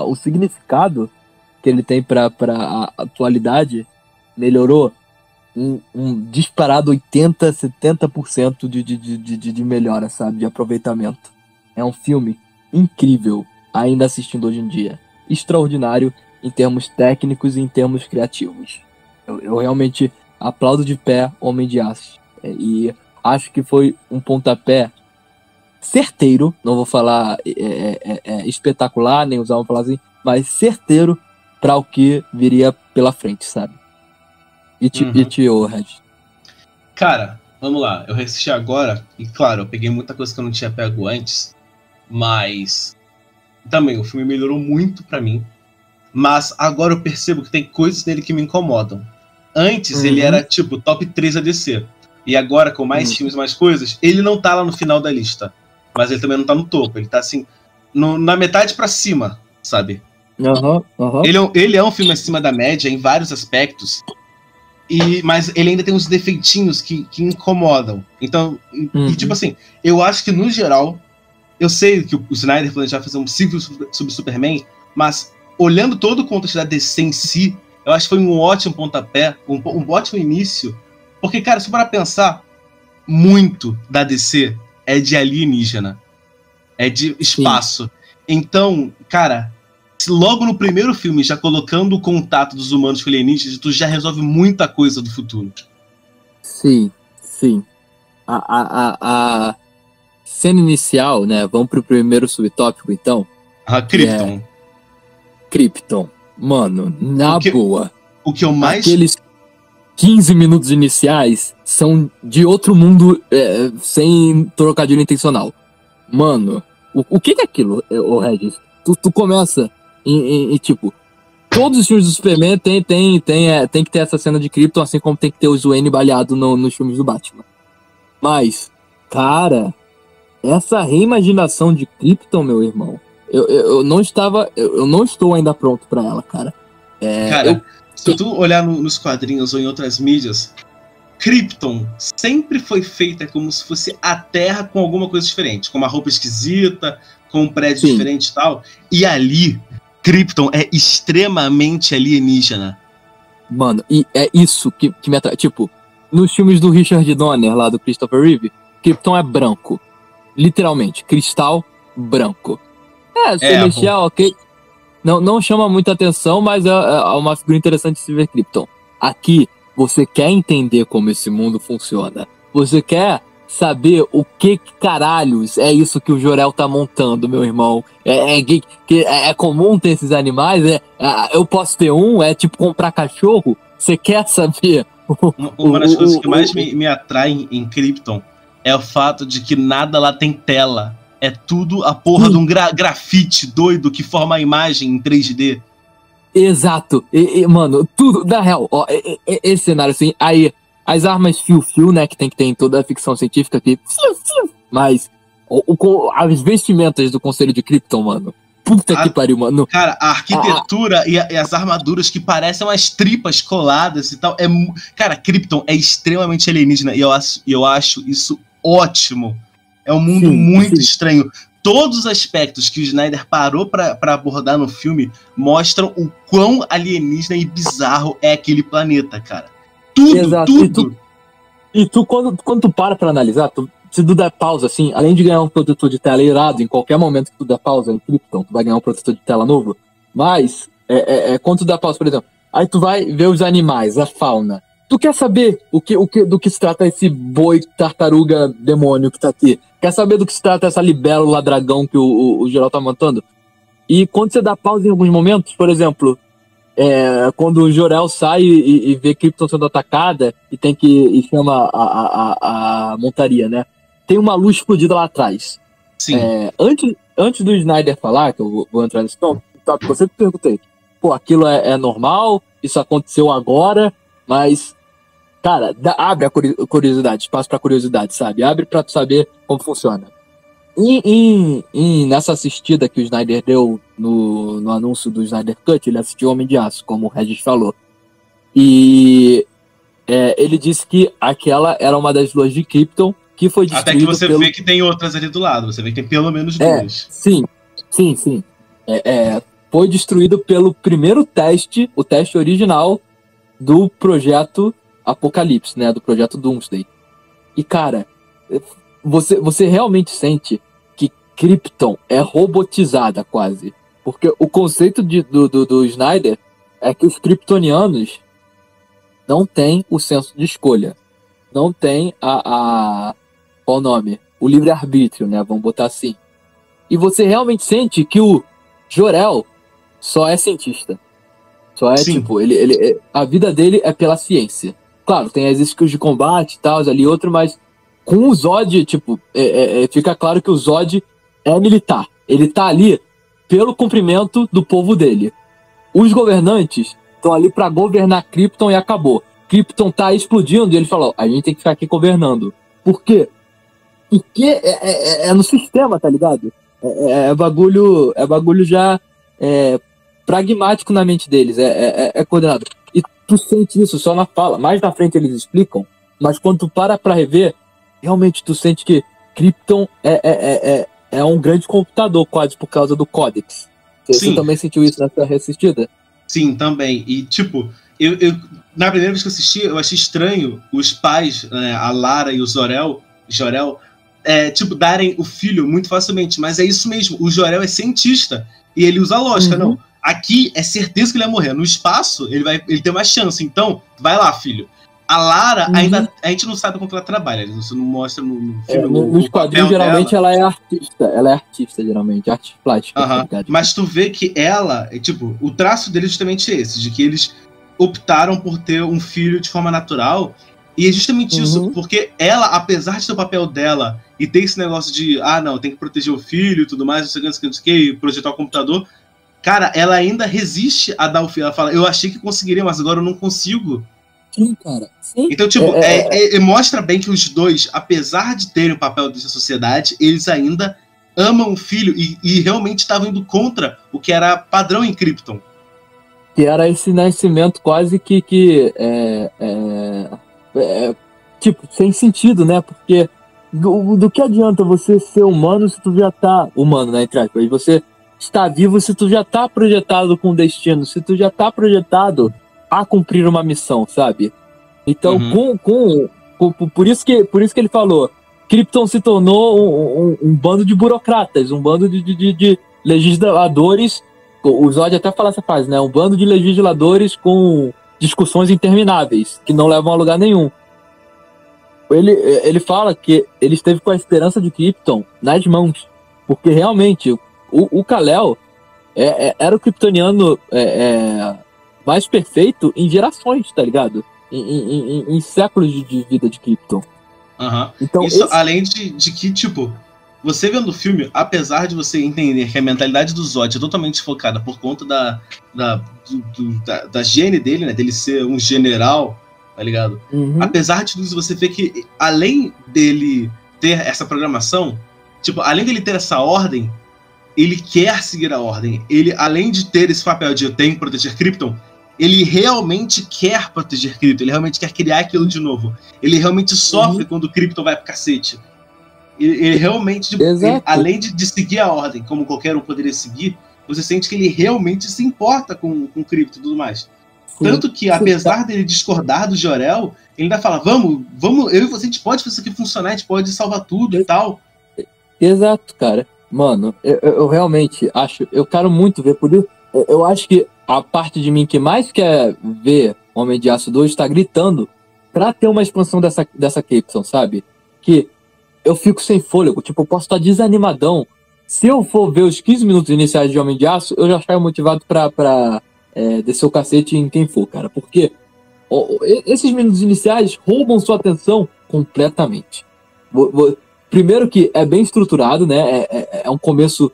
o significado que ele tem para a atualidade melhorou um disparado 80%, 70% de melhora, sabe? De aproveitamento. É um filme incrível, ainda assistindo hoje em dia. Extraordinário em termos técnicos e em termos criativos. Eu realmente aplaudo de pé Homem de Aço. E acho que foi um pontapé certeiro, não vou falar espetacular, nem usar uma palavra assim, mas certeiro para o que viria pela frente, sabe? E te Red? Cara, vamos lá. Eu reassisti agora, e claro, eu peguei muita coisa que eu não tinha pego antes, mas também o filme melhorou muito pra mim. Mas agora eu percebo que tem coisas nele que me incomodam. Antes ele era tipo top 3 ADC. E agora, com mais filmes e mais coisas, ele não tá lá no final da lista. Mas ele também não tá no topo. Ele tá assim, na metade pra cima, sabe? Ele é um filme acima da média em vários aspectos. Mas ele ainda tem uns defeitinhos que incomodam. Então, e tipo assim, eu acho que no geral, eu sei que o Snyder planejava fazer um ciclo sobre Superman, mas olhando todo o contexto da DC em si, eu acho que foi um ótimo pontapé, um ótimo início. Porque, cara, se para pensar, muito da DC é de alienígena, é de espaço. Sim. Então, cara, logo no primeiro filme, já colocando o contato dos humanos com alienígenas, tu já resolve muita coisa do futuro. Sim, sim. A cena inicial, né? Vamos pro primeiro subtópico, então. Krypton. Krypton. Mano, boa. O que eu mais... Aqueles 15 minutos iniciais são de outro mundo, sem trocadilho intencional. Mano, o que é aquilo, Regis? Tu começa em tipo, todos os filmes do Superman tem que ter essa cena de Krypton, assim como tem que ter o Wayne baleado nos filmes do Batman. Mas, cara, essa reimaginação de Krypton, meu irmão, eu não estou ainda pronto pra ela, cara. Se tu olhar nos quadrinhos ou em outras mídias, Krypton sempre foi feita como se fosse a Terra com alguma coisa diferente, com uma roupa esquisita, com um prédio diferente e tal. E ali, Krypton é extremamente alienígena. Mano, e é isso que me atrai. Tipo, nos filmes do Richard Donner, lá do Christopher Reeve, Krypton é branco. Literalmente, cristal branco. Celestial, ok. Não chama muita atenção, mas é uma figura interessante de se ver Krypton. Aqui, você quer entender como esse mundo funciona. Você quer saber o que caralhos é isso que o Jor-El tá montando, meu irmão. É comum ter esses animais? Eu posso ter um? É tipo comprar cachorro? Você quer saber? Uma das coisas que mais me atrai em Krypton é o fato de que nada lá tem tela. É tudo a porra de um grafite doido que forma a imagem em 3D. Exato. Mano, tudo, na real, ó, esse cenário assim, aí, as armas fio-fio, né, que tem que ter em toda a ficção científica aqui, mas as vestimentas do Conselho de Krypton, mano, puta que pariu, mano. Cara, a arquitetura e as armaduras que parecem umas tripas coladas e tal, cara, Krypton é extremamente alienígena e eu acho isso ótimo. É um mundo muito estranho. Todos os aspectos que o Snyder parou pra abordar no filme mostram o quão alienígena e bizarro é aquele planeta, cara. Tudo. E tu quando tu para pra analisar, se tu der pausa, assim, além de ganhar um protetor de tela irado, em qualquer momento que tu der pausa em Krypton, tu vai ganhar um protetor de tela novo, mas, quando tu der pausa, por exemplo, aí tu vai ver os animais, a fauna. Tu quer saber do que se trata esse boi tartaruga demônio que tá aqui? Quer saber do que se trata essa libélula dragão que o Jor-El tá montando? E quando você dá pausa em alguns momentos, por exemplo, quando o Jor-El sai e vê Krypton sendo atacada e chama a montaria, né? Tem uma luz explodida lá atrás. Sim. Antes do Snyder falar, que eu vou entrar nesse tópico, eu sempre perguntei, pô, aquilo é normal, isso aconteceu agora, mas, cara, abre a curiosidade, espaço pra curiosidade, sabe? Abre pra tu saber como funciona. Nessa assistida que o Snyder deu no anúncio do Snyder Cut, ele assistiu Homem de Aço, como o Regis falou. E ele disse que aquela era uma das luas de Krypton que foi destruída. Até que você vê que tem outras ali do lado, você vê que tem pelo menos duas. Sim. Foi destruído pelo primeiro teste, o teste original do projeto Apocalipse, né? Do projeto Doomsday. E, cara, você realmente sente que Krypton é robotizada quase. Porque o conceito do Snyder é que os kryptonianos não têm o senso de escolha. Não tem qual o nome? O livre-arbítrio, né? Vamos botar assim. E você realmente sente que o Jor-El só é cientista. Só é, Sim. tipo, a vida dele é pela ciência. Claro, tem as skills de combate e tal, ali outro, mas com o Zod, tipo, fica claro que o Zod é militar. Ele tá ali pelo cumprimento do povo dele. Os governantes estão ali pra governar Krypton e acabou. Krypton tá explodindo e ele falou, a gente tem que ficar aqui governando. Por quê? Porque é no sistema, tá ligado? É bagulho já pragmático na mente deles, é coordenado. E tu sente isso só na fala. Mais na frente eles explicam, mas quando tu para pra rever, realmente tu sente que Krypton é um grande computador quase por causa do Codex. Você também sentiu isso nessa reassistida? Sim, também. E, tipo, eu na primeira vez que eu assisti, eu achei estranho os pais, né, a Lara e o Jor-El, tipo, darem o filho muito facilmente. Mas é isso mesmo, o Jor-El é cientista e ele usa a lógica, não. Aqui é certeza que ele vai morrer. No espaço, ele tem uma chance. Então, vai lá, filho. A Lara, ainda a gente não sabe como ela trabalha. Isso não mostra no filme. Nos quadrinhos, geralmente, dela. Ela é artista. Ela é artista, geralmente. Arte plástica. Mas tu vê que ela, tipo, o traço dele é justamente esse. De que eles optaram por ter um filho de forma natural. E é justamente isso. Porque ela, apesar de ter o papel dela e ter esse negócio de, não, tem que proteger o filho e tudo mais, não sei o que, projetar o computador. Cara, ela ainda resiste a dar o filho. Ela fala, eu achei que conseguiria, mas agora eu não consigo. Sim, cara. Sim. Então, tipo, mostra bem que os dois, apesar de terem o papel da sociedade, eles ainda amam o filho e realmente estavam indo contra o que era padrão em Krypton. Que era esse nascimento quase que tipo, sem sentido, né? Porque do que adianta você ser humano se tu já tá... Humano, né? Entre aspas. Você está vivo se tu já tá projetado com destino, se tu já tá projetado a cumprir uma missão, sabe? Então, por isso que ele falou, Krypton se tornou um bando de burocratas, um bando de legisladores. O Zod até fala essa frase, né? Um bando de legisladores com discussões intermináveis, que não levam a lugar nenhum. Ele fala que ele esteve com a esperança de Krypton nas mãos, porque realmente o Kal-El era o kryptoniano mais perfeito em gerações, tá ligado? Em séculos de vida de Krypton. Então, isso além de que, tipo, você vendo o filme, apesar de você entender que a mentalidade do Zod é totalmente focada por conta da gene dele, né? Dele ser um general, tá ligado? Apesar de tudo isso, você vê que além dele ter essa programação, tipo, além dele ter essa ordem, ele quer seguir a ordem. Ele, além de ter esse papel de eu tenho que proteger Krypton, ele realmente quer proteger Krypton. Ele realmente quer criar aquilo de novo. Ele realmente sofre quando o Krypton vai pro cacete. Ele realmente, tipo, além de seguir a ordem, como qualquer um poderia seguir, você sente que ele realmente se importa com Krypton e tudo mais. Tanto que, apesar dele discordar do Jor-El, ele ainda fala, vamos, eu e você, a gente pode fazer isso aqui funcionar, a gente pode salvar tudo e tal. Exato, cara. Mano, eu realmente acho, eu quero muito ver, por isso, eu acho que a parte de mim que mais quer ver Homem de Aço 2 tá gritando pra ter uma expansão dessa Krypton, sabe? Que eu fico sem fôlego, tipo, eu posso estar desanimadão. Se eu for ver os 15 minutos iniciais de Homem de Aço, eu já saio motivado pra descer o cacete em quem for, cara. Porque esses minutos iniciais roubam sua atenção completamente. Primeiro que é bem estruturado, né? É um começo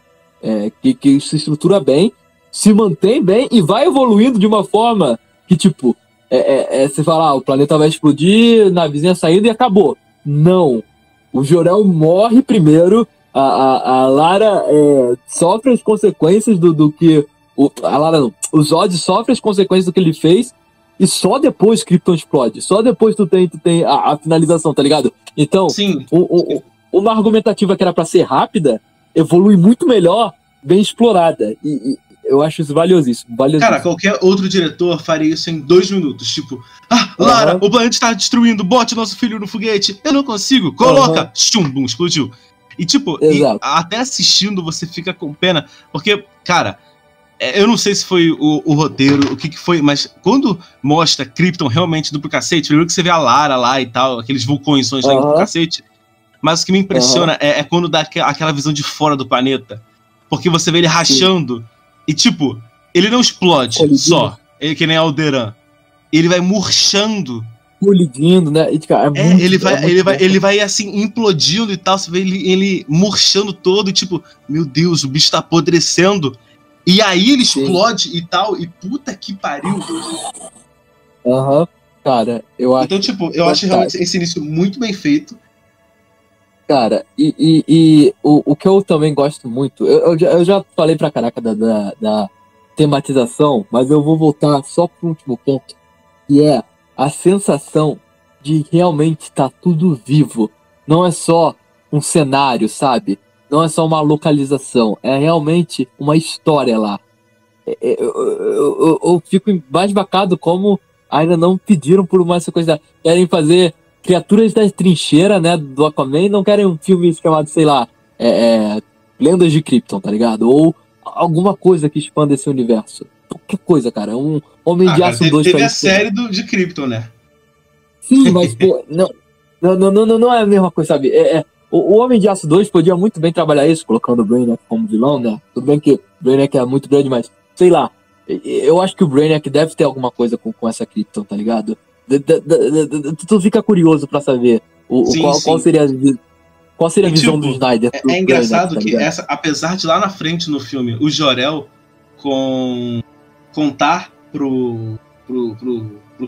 que se estrutura bem. se mantém bem e vai evoluindo de uma forma que, tipo, você fala, o planeta vai explodir, navezinha saindo e acabou. Não. O Jor-El morre primeiro, a Lara sofre as consequências do que... A Lara não. O Zod sofre as consequências do que ele fez e só depois Krypton explode. Só depois tu tem a finalização, tá ligado? Então, Sim. Uma argumentativa que era pra ser rápida evolui muito melhor, bem explorada. E eu acho isso valiosíssimo. Cara, qualquer outro diretor faria isso em 2 minutos. Tipo, Lara, o planeta está destruindo, bote nosso filho no foguete. Eu não consigo, coloca. Bum, explodiu. E tipo, até assistindo você fica com pena, porque, cara, eu não sei se foi o roteiro, o que foi, mas quando mostra Krypton realmente do pro cacete, primeiro que você vê a Lara lá e tal, aqueles vulcões lá do cacete, mas o que me impressiona é quando dá aquela visão de fora do planeta, porque você vê ele rachando, e tipo, ele não explode só, que nem Alderan, ele vai murchando, colidindo, né? E, cara, ele vai assim, implodindo e tal, você vê ele murchando todo, e tipo, meu Deus, o bicho tá apodrecendo. E aí ele explode e tal, e puta que pariu. Cara, eu acho... Então, tipo, eu acho realmente esse início muito bem feito. Cara, e o que eu também gosto muito... Eu já falei pra caraca da tematização, mas eu vou voltar só pro último ponto, que é a sensação de realmente estar tudo vivo. Não é só um cenário, sabe? Não é só uma localização, é realmente uma história lá. Eu fico embasbacado como ainda não pediram por uma coisa. Querem fazer Criaturas da Trincheira, né, do Aquaman, e não querem um filme chamado, sei lá, Lendas de Krypton, tá ligado? Ou alguma coisa que expanda esse universo. Qualquer coisa, cara. Um Homem de Aço 2... Teve a série de Krypton, né? Sim, mas, pô, não é a mesma coisa, sabe? O Homem de Aço 2 podia muito bem trabalhar isso, colocando o Brainiac como vilão, né? Tudo bem que o Brainiac é muito grande, mas, sei lá, eu acho que o Brainiac deve ter alguma coisa com essa Krypton, tá ligado? Tu fica curioso pra saber qual seria a visão do Snyder. É engraçado Brainiac, que apesar de lá na frente no filme o Jor-El contar pro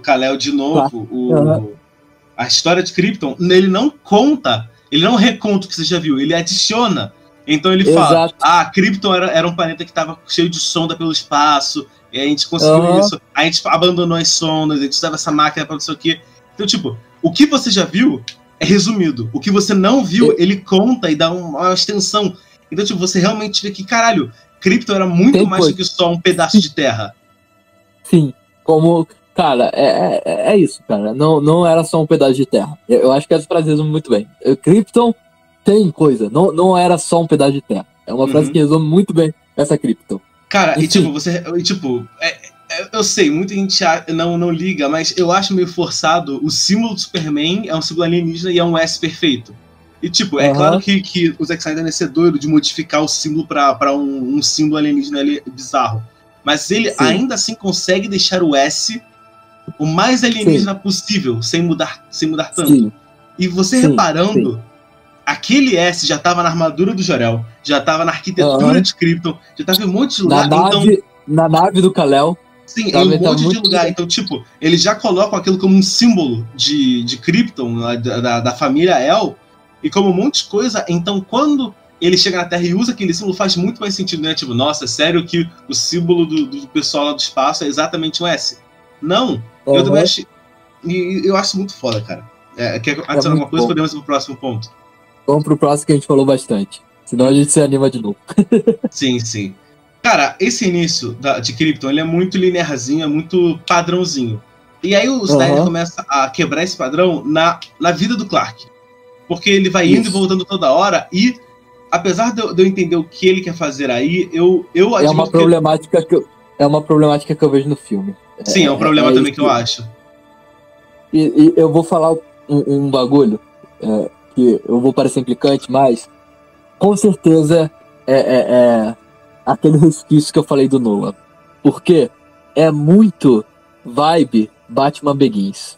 Kal-El de novo a história de Krypton, ele não conta. Ele não reconta o que você já viu, ele adiciona. Então ele fala, Krypton era um planeta que estava cheio de sonda pelo espaço, e a gente conseguiu isso, a gente abandonou as sondas, a gente usava essa máquina para não sei o quê. Então, tipo, o que você já viu é resumido. O que você não viu, ele conta e dá uma extensão. Então, tipo, você realmente vê que, caralho, Krypton era muito mais do que só um pedaço de terra. Sim, como... Cara, é isso, cara. Não era só um pedaço de terra. Eu acho que essa frase resume muito bem. Krypton tem coisa. Não era só um pedaço de terra. É uma frase que resume muito bem essa Krypton. Cara, eu sei, muita gente não liga, mas eu acho meio forçado. O símbolo do Superman é um símbolo alienígena e é um S perfeito. E, tipo, é claro que o Zack Snyder ia ser doido de modificar o símbolo pra um símbolo alienígena bizarro. Mas ele ainda assim consegue deixar o S o mais alienígena possível, sem mudar tanto. Sim. E você reparando, aquele S já tava na armadura do Jor-El, já tava na arquitetura de Krypton, já tava em um monte de lugar. Na nave do Kal-El. Sim, em um monte de lugar. Então, tipo, eles já colocam aquilo como um símbolo de Krypton, da família El, e como um monte de coisa. Então, quando ele chega na Terra e usa aquele símbolo, faz muito mais sentido, né? Tipo, nossa, é sério que o símbolo do pessoal lá do espaço é exatamente um S? Não, eu também acho. E eu acho muito foda, cara. Quer adicionar alguma coisa? Podemos ir pro próximo ponto. Vamos pro próximo que a gente falou bastante. Senão a gente se anima de novo. Sim. Cara, esse início de Krypton, ele é muito linearzinho, é muito padrãozinho. E aí o Snyder começa a quebrar esse padrão na vida do Clark. Porque ele vai indo e voltando toda hora e, apesar de eu entender o que ele quer fazer aí, eu é uma problemática que eu vejo no filme. Sim, é um problema também que eu acho. E eu vou falar um bagulho que eu vou parecer implicante, mas com certeza é aquele resquício que eu falei do Nolan. Porque é muito vibe Batman Begins.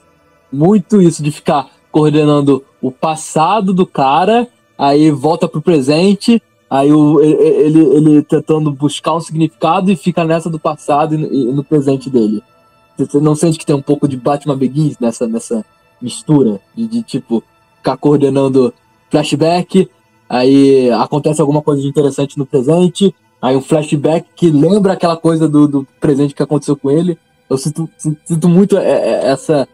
Muito isso de ficar coordenando o passado do cara, aí volta pro presente, Aí ele tentando buscar um significado e fica nessa do passado e no presente dele. Você não sente que tem um pouco de Batman Begins nessa mistura de tipo, ficar coordenando flashback, aí acontece alguma coisa de interessante no presente, aí um flashback que lembra aquela coisa do presente que aconteceu com ele. Eu sinto muito essa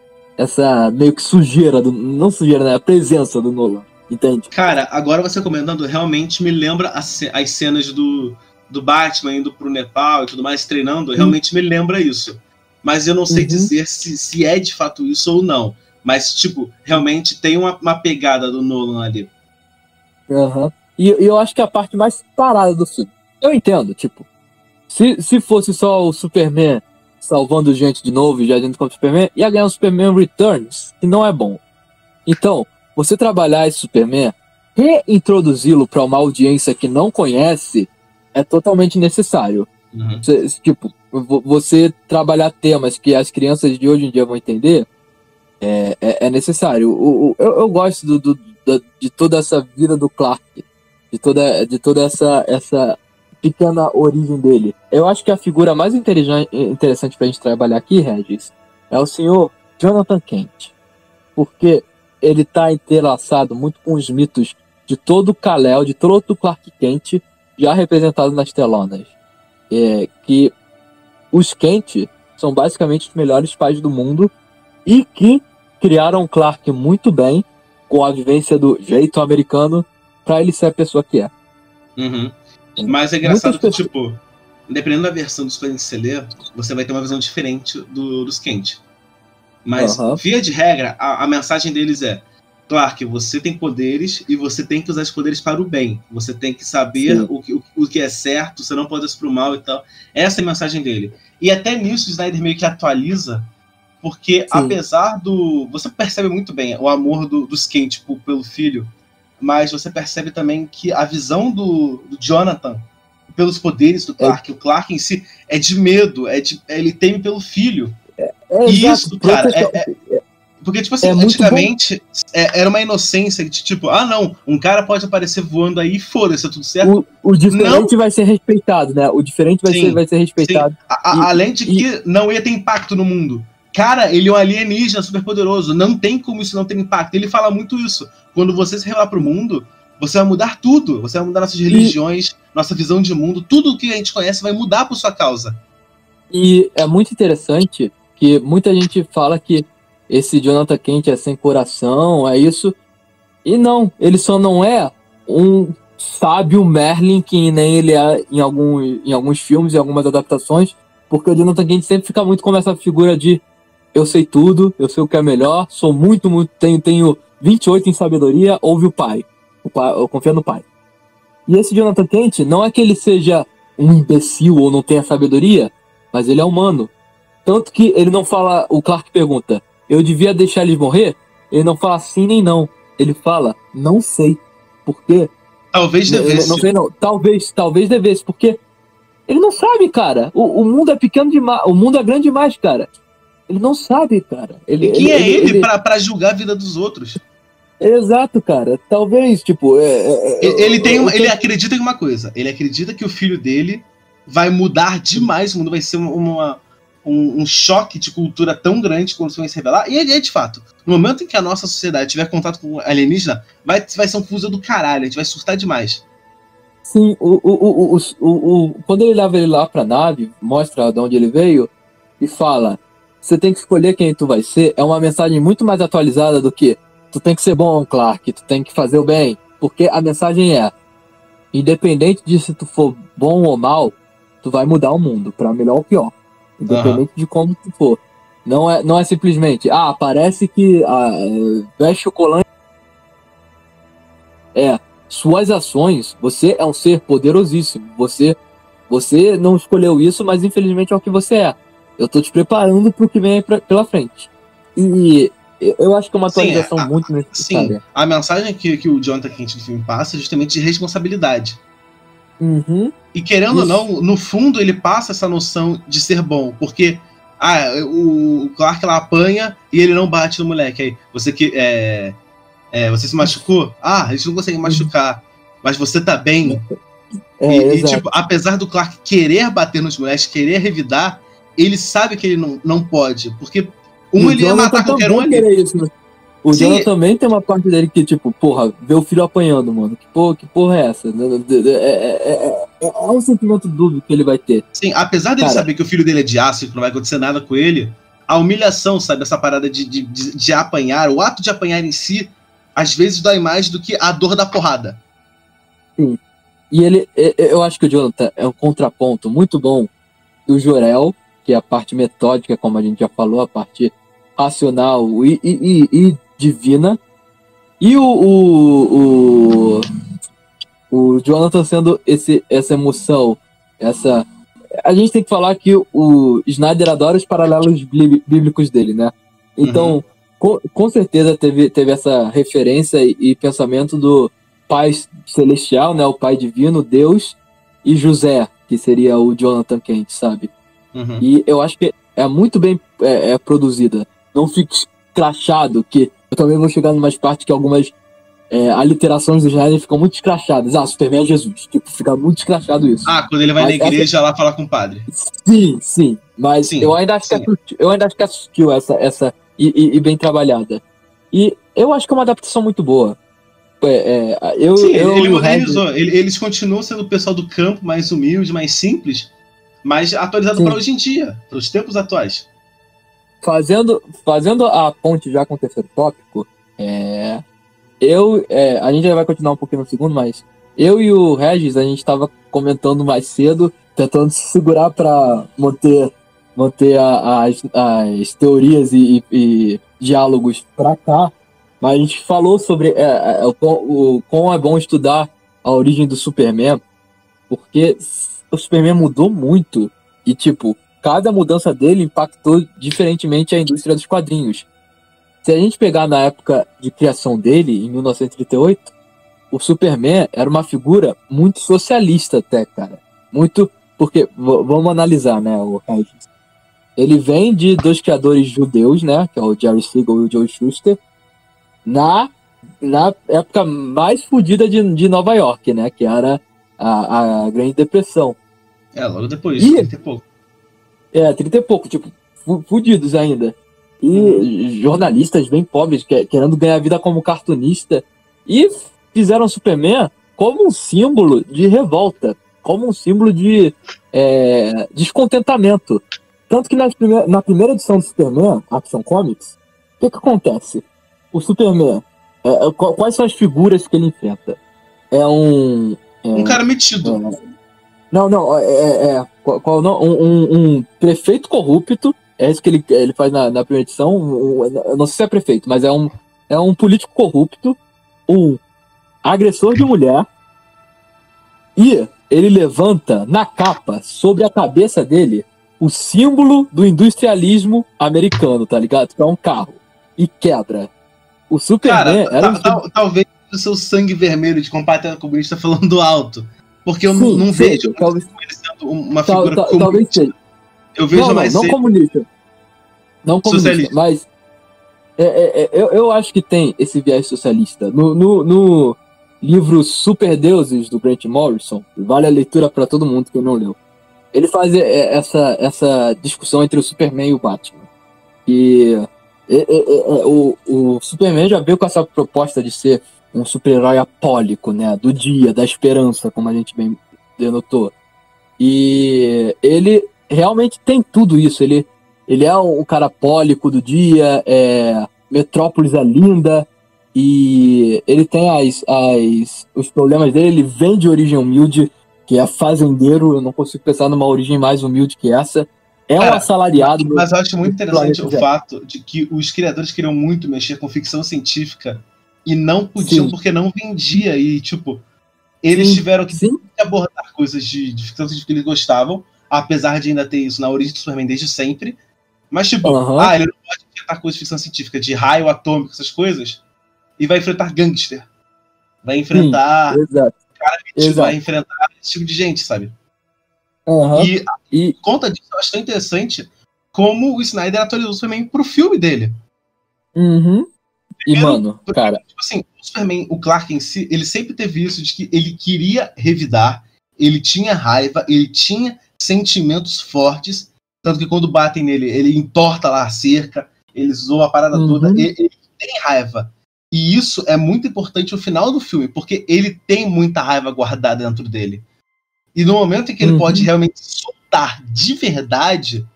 meio que sujeira, não sujeira, né? A presença do Nolan, entende? Cara, agora você comentando, realmente me lembra as cenas do Batman indo pro Nepal e tudo mais, treinando, realmente me lembra isso. Mas eu não sei dizer se é de fato isso ou não. Mas, tipo, realmente tem uma pegada do Nolan ali. E eu acho que é a parte mais parada do filme. Eu entendo, tipo, se fosse só o Superman salvando gente de novo e já dentro contra o Superman, ia ganhar o Superman Returns, que não é bom. Então, você trabalhar esse Superman, reintroduzi-lo para uma audiência que não conhece, é totalmente necessário. Tipo, você trabalhar temas que as crianças de hoje em dia vão entender, é necessário. Eu gosto de toda essa vida do Clark, de toda essa pequena origem dele. Eu acho que a figura mais interessante pra gente trabalhar aqui, Regis, é o senhor Jonathan Kent. Porque ele tá entrelaçado muito com os mitos de todo o Kal-El, de todo o Clark Kent, já representado nas telonas. Que os Kent são basicamente os melhores pais do mundo e que criaram o Clark muito bem, com a vivência do jeito americano, pra ele ser a pessoa que é. Mas é engraçado que, tipo, dependendo da versão dos quadrinhos que você lê, você vai ter uma visão diferente dos Kent. Mas, via de regra, a mensagem deles é: Clark, você tem poderes e você tem que usar os poderes para o bem. Você tem que saber o que é certo, você não pode ir pro mal e tal. Essa é a mensagem dele. E até nisso o Snyder meio que atualiza, porque apesar do... Você percebe muito bem o amor dos Kent pelo filho, mas você percebe também que a visão do Jonathan pelos poderes do Clark, o Clark em si, é de medo, ele teme pelo filho. E isso, cara, porque, tipo assim, antigamente era uma inocência de tipo, não, um cara pode aparecer voando aí e foda-se, é tudo certo. O diferente vai ser respeitado, né? O diferente vai ser respeitado. Além de que não ia ter impacto no mundo. Cara, ele é um alienígena super poderoso, não tem como isso não ter impacto. Ele fala muito isso. Quando você se revelar pro mundo, você vai mudar tudo. Você vai mudar nossas religiões, nossa visão de mundo, tudo que a gente conhece vai mudar por sua causa. E é muito interessante que muita gente fala que esse Jonathan Kent é sem coração, é isso. E não, ele só não é um sábio Merlin, que nem ele é em alguns filmes e algumas adaptações, porque o Jonathan Kent sempre fica muito como essa figura de eu sei tudo, eu sei o que é melhor, sou muito, tenho 28 em sabedoria, ouve o pai, eu confio no pai. E esse Jonathan Kent não é que ele seja um imbecil ou não tenha sabedoria, mas ele é humano. Tanto que ele não fala, o Clark pergunta, eu devia deixar eles morrer? Ele não fala sim nem não. Ele fala, não sei. Por quê? Talvez devesse. Não sei não. Talvez devesse, porque ele não sabe, cara. O mundo é pequeno demais. O mundo é grande demais, cara. Ele não sabe, cara. E quem é ele pra julgar a vida dos outros? Exato, cara. Talvez, tipo... Ele acredita em uma coisa. Ele acredita que o filho dele vai mudar demais. O mundo vai ser um choque de cultura tão grande quando isso vai se revelar. E é de fato. No momento em que a nossa sociedade tiver contato com alienígena, vai ser um fusão do caralho. A gente vai surtar demais. Sim, quando ele leva ele lá pra nave, mostra de onde ele veio e fala, você tem que escolher quem tu vai ser, é uma mensagem muito mais atualizada do que tu tem que ser bom, Clark, tu tem que fazer o bem. Porque a mensagem é, independente de se tu for bom ou mal, tu vai mudar o mundo, pra melhor ou pior. Independente de como tu for. Não é simplesmente, parece que veste o colante. Suas ações, você é um ser poderosíssimo. Você não escolheu isso, mas infelizmente é o que você é. Eu tô te preparando pro que vem pela frente. E eu acho que é uma atualização muito necessária. Sim, a mensagem que o Jonathan Kent no filme passa é justamente de responsabilidade. E querendo ou não, no fundo ele passa essa noção de ser bom, porque o Clark lá apanha e ele não bate no moleque. Aí você se machucou? A gente não consegue machucar, mas você tá bem. E, tipo, apesar do Clark querer bater nos moleques, querer revidar, ele sabe que ele não pode, porque ele ia matar qualquer um ali. Isso, né? O Jonathan também tem uma parte dele que, tipo, porra, vê o filho apanhando, mano. Que porra é essa? É um sentimento dúbio que ele vai ter. Sim, apesar dele saber que o filho dele é de aço e que não vai acontecer nada com ele, a humilhação, sabe, essa parada de apanhar, o ato de apanhar em si, às vezes dói mais do que a dor da porrada. Sim. E eu acho que o Jonathan é um contraponto muito bom do Jor-El, que é a parte metódica, como a gente já falou, a parte racional e divina, e o Jonathan sendo essa emoção, a gente tem que falar que o Snyder adora os paralelos bíblicos dele, né? Então, com certeza teve essa referência e pensamento do Pai Celestial, né? O Pai Divino, Deus, e José, que seria o Jonathan Kent, sabe? E eu acho que é muito bem produzida. Não fica escrachado, que eu também vou chegar em umas partes que algumas aliterações do Snyder ficam muito escrachadas. Superman é Jesus. Tipo, fica muito escrachado isso. Quando ele vai na igreja lá falar com o padre. Sim. Mas eu ainda acho que é sutil essa e bem trabalhada. E eu acho que é uma adaptação muito boa. Ele modernizou. Eles continuam sendo o pessoal do campo, mais humilde, mais simples, mas atualizado para hoje em dia, para os tempos atuais. Fazendo a ponte já com o terceiro tópico, a gente já vai continuar um pouquinho no segundo, mas eu e o Regis, a gente estava comentando mais cedo, tentando se segurar para manter as teorias e diálogos para cá, mas a gente falou sobre o quão é bom estudar a origem do Superman, porque o Superman mudou muito e, tipo, cada mudança dele impactou diferentemente a indústria dos quadrinhos. Se a gente pegar na época de criação dele, em 1938, o Superman era uma figura muito socialista até, cara. Muito, porque, vamos analisar, né, o Regis. Ele vem de dois criadores judeus, né, que é o Jerry Siegel e o Joe Shuster, na época mais fodida de Nova York, né, que era a Grande Depressão. Logo depois, 30 e pouco. 30 e pouco, tipo, fudidos ainda. E jornalistas bem pobres, querendo ganhar vida como cartunista. E fizeram o Superman como um símbolo de revolta, como um símbolo de descontentamento. Tanto que na primeira edição do Superman, Action Comics, o que acontece? O Superman, quais são as figuras que ele enfrenta? Um cara metido. Um prefeito corrupto. É isso que ele faz na primeira edição. Eu não sei se é prefeito, mas é um político corrupto, um agressor de mulher, e ele levanta na capa, sobre a cabeça dele, o símbolo do industrialismo americano, tá ligado? Que é um carro. E quebra. O Superman talvez o seu sangue vermelho de combate comunista falando alto. Porque eu não vejo ele sendo uma figura comunista. Talvez seja. Eu vejo não comunista. Não comunista, socialista. Mas eu acho que tem esse viés socialista. No livro Super Deuses, do Grant Morrison, vale a leitura para todo mundo que não leu, ele faz essa discussão entre o Superman e o Batman. E o Superman já veio com essa proposta de ser um super-herói apólico, né? Do dia, da esperança, como a gente bem denotou. E ele realmente tem tudo isso. Ele é um cara apólico do dia, Metrópolis é linda, e ele tem os problemas dele. Ele vem de origem humilde, que é fazendeiro. Eu não consigo pensar numa origem mais humilde que essa. Um assalariado. Mas eu acho muito interessante o fato de que os criadores queriam muito mexer com ficção científica e não podiam. Sim. Porque não vendia. E, tipo, eles tiveram que abordar coisas de ficção científica que eles gostavam, apesar de ainda ter isso na origem do Superman desde sempre. Mas, tipo, ele não pode enfrentar coisas de ficção científica, de raio atômico, essas coisas, e vai enfrentar gangster. Vai enfrentar cara metido, vai enfrentar esse tipo de gente, sabe? E conta disso, eu acho tão interessante como o Snyder atualizou o Superman pro filme dele. Primeiro, cara, tipo assim, o Superman, o Clark em si, ele sempre teve isso de que ele queria revidar, ele tinha raiva, ele tinha sentimentos fortes, tanto que quando batem nele, ele entorta lá a cerca, ele zoa a parada toda, ele tem raiva. E isso é muito importante no final do filme, porque ele tem muita raiva guardada dentro dele. E no momento em que ele pode realmente soltar de verdade,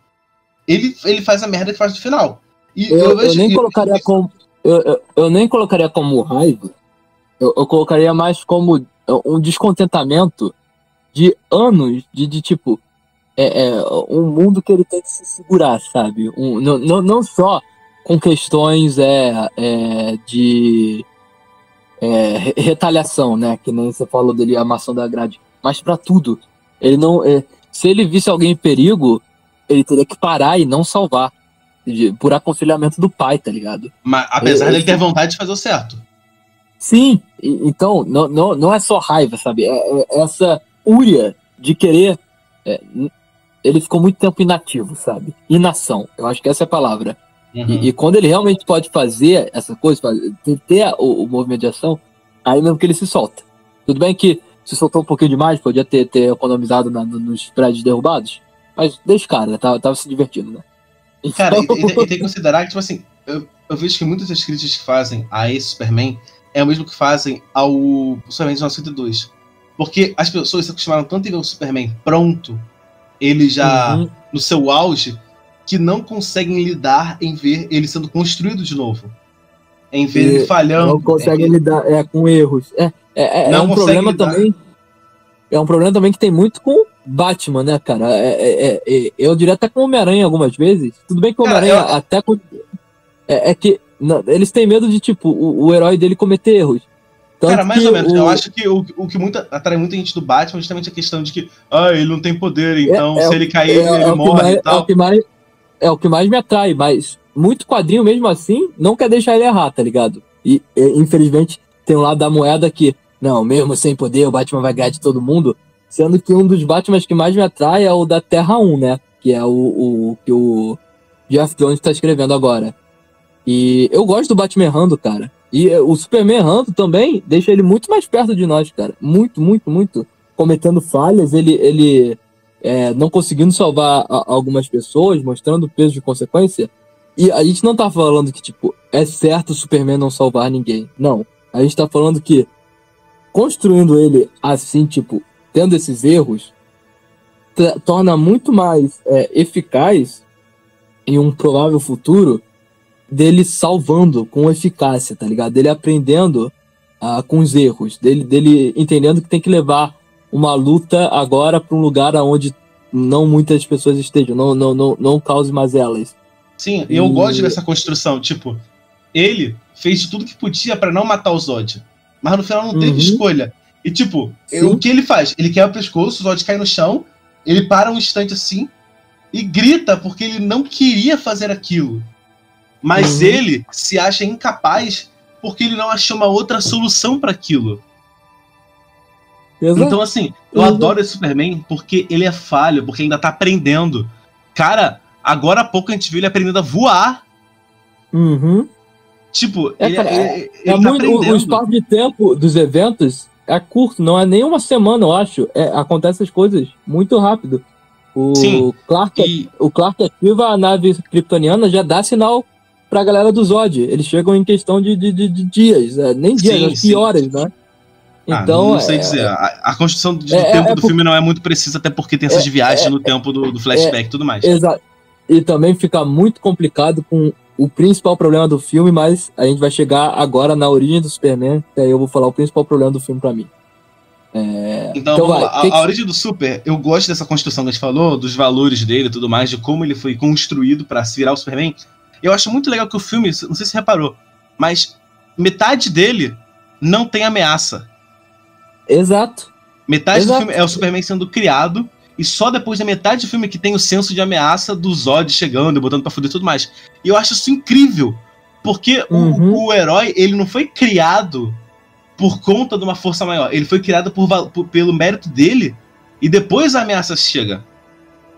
ele faz a merda que faz no final. E eu nem colocaria como... Eu nem colocaria como raiva, eu colocaria mais como um descontentamento de anos de tipo, um mundo que ele tem que se segurar, sabe? Não só com questões de retaliação, né? Que nem você falou dele, a maçã da grade, mas pra tudo. Ele não, se ele visse alguém em perigo, ele teria que parar e não salvar. Por aconselhamento do pai, tá ligado? Mas apesar dele ter vontade de fazer o certo. Sim, então não é só raiva, sabe? É essa fúria de querer. Ele ficou muito tempo inativo, sabe? Inação, eu acho que essa é a palavra. E quando ele realmente pode fazer essa coisa, ter o movimento de ação, aí mesmo que ele se solta. Tudo bem que se soltou um pouquinho demais, podia ter economizado nos prédios derrubados, mas deixa o cara, né? Tava se divertindo, né? Cara, e tem que considerar que, tipo assim, eu vejo que muitas das críticas que fazem a esse Superman é o mesmo que fazem ao Superman de 1982. Porque as pessoas se acostumaram tanto em ver o Superman pronto, ele já no seu auge, que não conseguem lidar em ver ele sendo construído de novo. Em ver ele falhando. Não conseguem lidar com erros. É um problema lidar. Também. É um problema também que tem muito com Batman, né, cara? Eu diria até com Homem-Aranha algumas vezes. Tudo bem que o Homem-Aranha até... que eles têm medo de, tipo, o herói dele cometer erros. Tanto cara, mais ou menos. Eu acho que o que atrai muita gente do Batman é justamente a questão de que ele não tem poder, então se ele cair, ele morre e tal. É o que mais me atrai, mas muito quadrinho mesmo assim não quer deixar ele errar, tá ligado? E infelizmente tem um lado da moeda que, não, mesmo sem poder, o Batman vai ganhar de todo mundo, sendo que um dos Batmans que mais me atrai é o da Terra 1, né? Que é o que o Geoff Johns tá escrevendo agora. E eu gosto do Batman errando, cara. E o Superman errando também deixa ele muito mais perto de nós, cara. Muito, muito, muito. Cometendo falhas, ele não conseguindo salvar algumas pessoas, mostrando o peso de consequência. E a gente não tá falando que, tipo, é certo o Superman não salvar ninguém. Não. A gente tá falando que construindo ele assim, tipo, tendo esses erros, torna muito mais eficaz em um provável futuro dele salvando com eficácia, tá ligado? Dele aprendendo com os erros, dele entendendo que tem que levar uma luta agora para um lugar onde não muitas pessoas estejam, não cause mazelas. Sim, eu gosto dessa construção, tipo, ele fez de tudo que podia para não matar o Zod, mas no final não teve escolha. E tipo, o que ele faz? Ele quebra o pescoço, o Zod cai no chão, ele para um instante assim e grita porque ele não queria fazer aquilo. Mas ele se acha incapaz porque ele não achou uma outra solução para aquilo. Então, assim, eu adoro esse Superman porque ele é falho, porque ainda tá aprendendo. Cara, agora há pouco a gente viu ele aprendendo a voar. Tipo, ele tá aprendendo. O espaço de tempo dos eventos é curto, não é nem uma semana, eu acho. Acontece as coisas muito rápido. O Clark ativa a nave kryptoniana, já dá sinal pra galera do Zod. Eles chegam em questão de dias, nem dias, acho que horas, né? Então, não sei dizer. A construção do tempo do filme não é muito precisa, até porque tem essas viagens no tempo do flashback e tudo mais. Exato. E também fica muito complicado com o principal problema do filme, mas a gente vai chegar agora na origem do Superman, e aí eu vou falar o principal problema do filme pra mim. Então vamos lá. A origem do Super, eu gosto dessa construção que a gente falou, dos valores dele e tudo mais, de como ele foi construído pra se virar o Superman. Eu acho muito legal que o filme, não sei se você reparou, mas metade dele não tem ameaça. Exato. Metade do filme é o Superman sendo criado, e só depois da metade do filme que tem o senso de ameaça do Zod chegando e botando pra fuder tudo mais. E eu acho isso incrível, porque o herói, ele não foi criado por conta de uma força maior, ele foi criado pelo mérito dele, e depois a ameaça chega.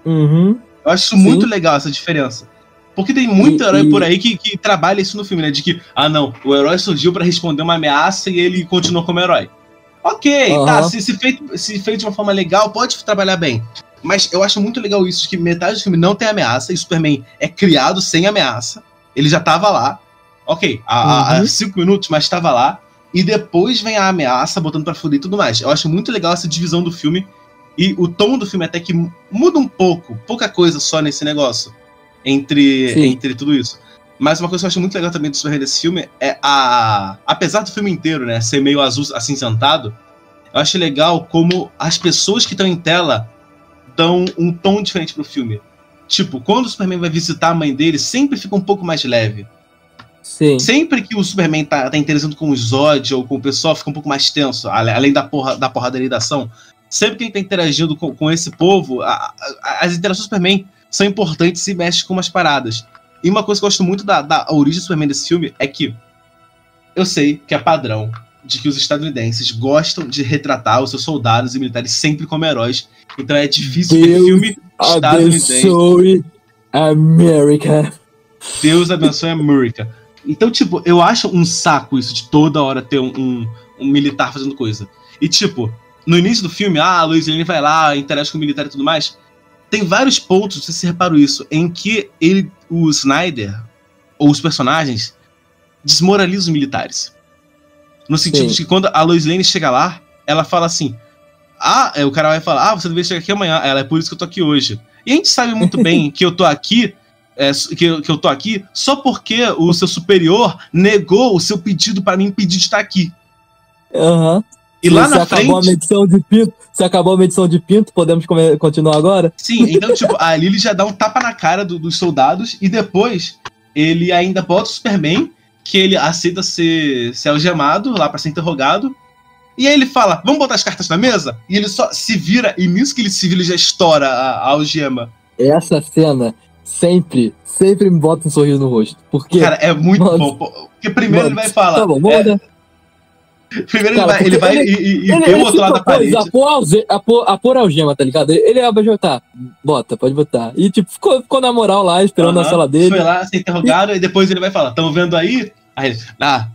Eu acho isso muito legal, essa diferença. Porque tem muito herói por aí que trabalha isso no filme, né? De que, não, o herói surgiu pra responder uma ameaça e ele continuou como herói. Ok, tá, se feito de uma forma legal, pode trabalhar bem. Mas eu acho muito legal isso, de que metade do filme não tem ameaça, e Superman é criado sem ameaça. Ele já tava lá. Ok, há 5 minutos, mas tava lá. E depois vem a ameaça, botando pra fuder e tudo mais. Eu acho muito legal essa divisão do filme. E o tom do filme até que muda um pouco. Pouca coisa só nesse negócio. Entre tudo isso. Mas uma coisa que eu acho muito legal também do Superman desse filme é apesar do filme inteiro, né, ser meio azul, acinzentado, eu acho legal como as pessoas que estão em tela dão um tom diferente pro filme. Tipo, quando o Superman vai visitar a mãe dele, sempre fica um pouco mais leve. Sim. Sempre que o Superman tá interagindo com o Zod ou com o pessoal, fica um pouco mais tenso, além da porradaria da ação. Sempre que ele tá interagindo com esse povo, as interações do Superman são importantes e mexem com umas paradas. E uma coisa que eu gosto muito da origem do Superman desse filme é que eu sei que é padrão de que os estadunidenses gostam de retratar os seus soldados e militares sempre como heróis. Então é difícil ver filme estadunidense. Abençoe América. Deus abençoe a América. Então, tipo, eu acho um saco isso de toda hora ter um militar fazendo coisa. E, tipo, no início do filme, a Lois Lane vai lá, interage com o militar e tudo mais. Tem vários pontos, vocês se reparam isso, em que o Snyder, ou os personagens, desmoralizam os militares. No sentido de que quando a Lois Lane chega lá, ela fala assim, o cara vai falar, você deveria chegar aqui amanhã. Ela, é por isso que eu tô aqui hoje. E a gente sabe muito bem que eu tô aqui, que eu tô aqui só porque o seu superior negou o seu pedido para me impedir de estar aqui. E lá na frente... Se acabou a medição de pinto, podemos continuar agora? Sim, então, tipo, ali ele já dá um tapa na cara dos soldados e depois ele ainda bota o Superman, que ele aceita ser algemado lá pra ser interrogado. E aí ele fala, vamos botar as cartas na mesa? E ele só se vira, e nisso que ele se vira, ele já estoura a algema. Essa cena sempre me bota um sorriso no rosto. Porque, cara, é muito bom. Porque primeiro ele vai falar... Tá bom, vamos dar. Primeiro ele vai vê o outro lado da parede. A pôr algema, tá ligado? Ele vai botar. Pode botar. E tipo, ficou na moral lá, esperando na sala dele. Foi lá ser interrogado e depois ele vai falar, tão vendo aí? Aí ele,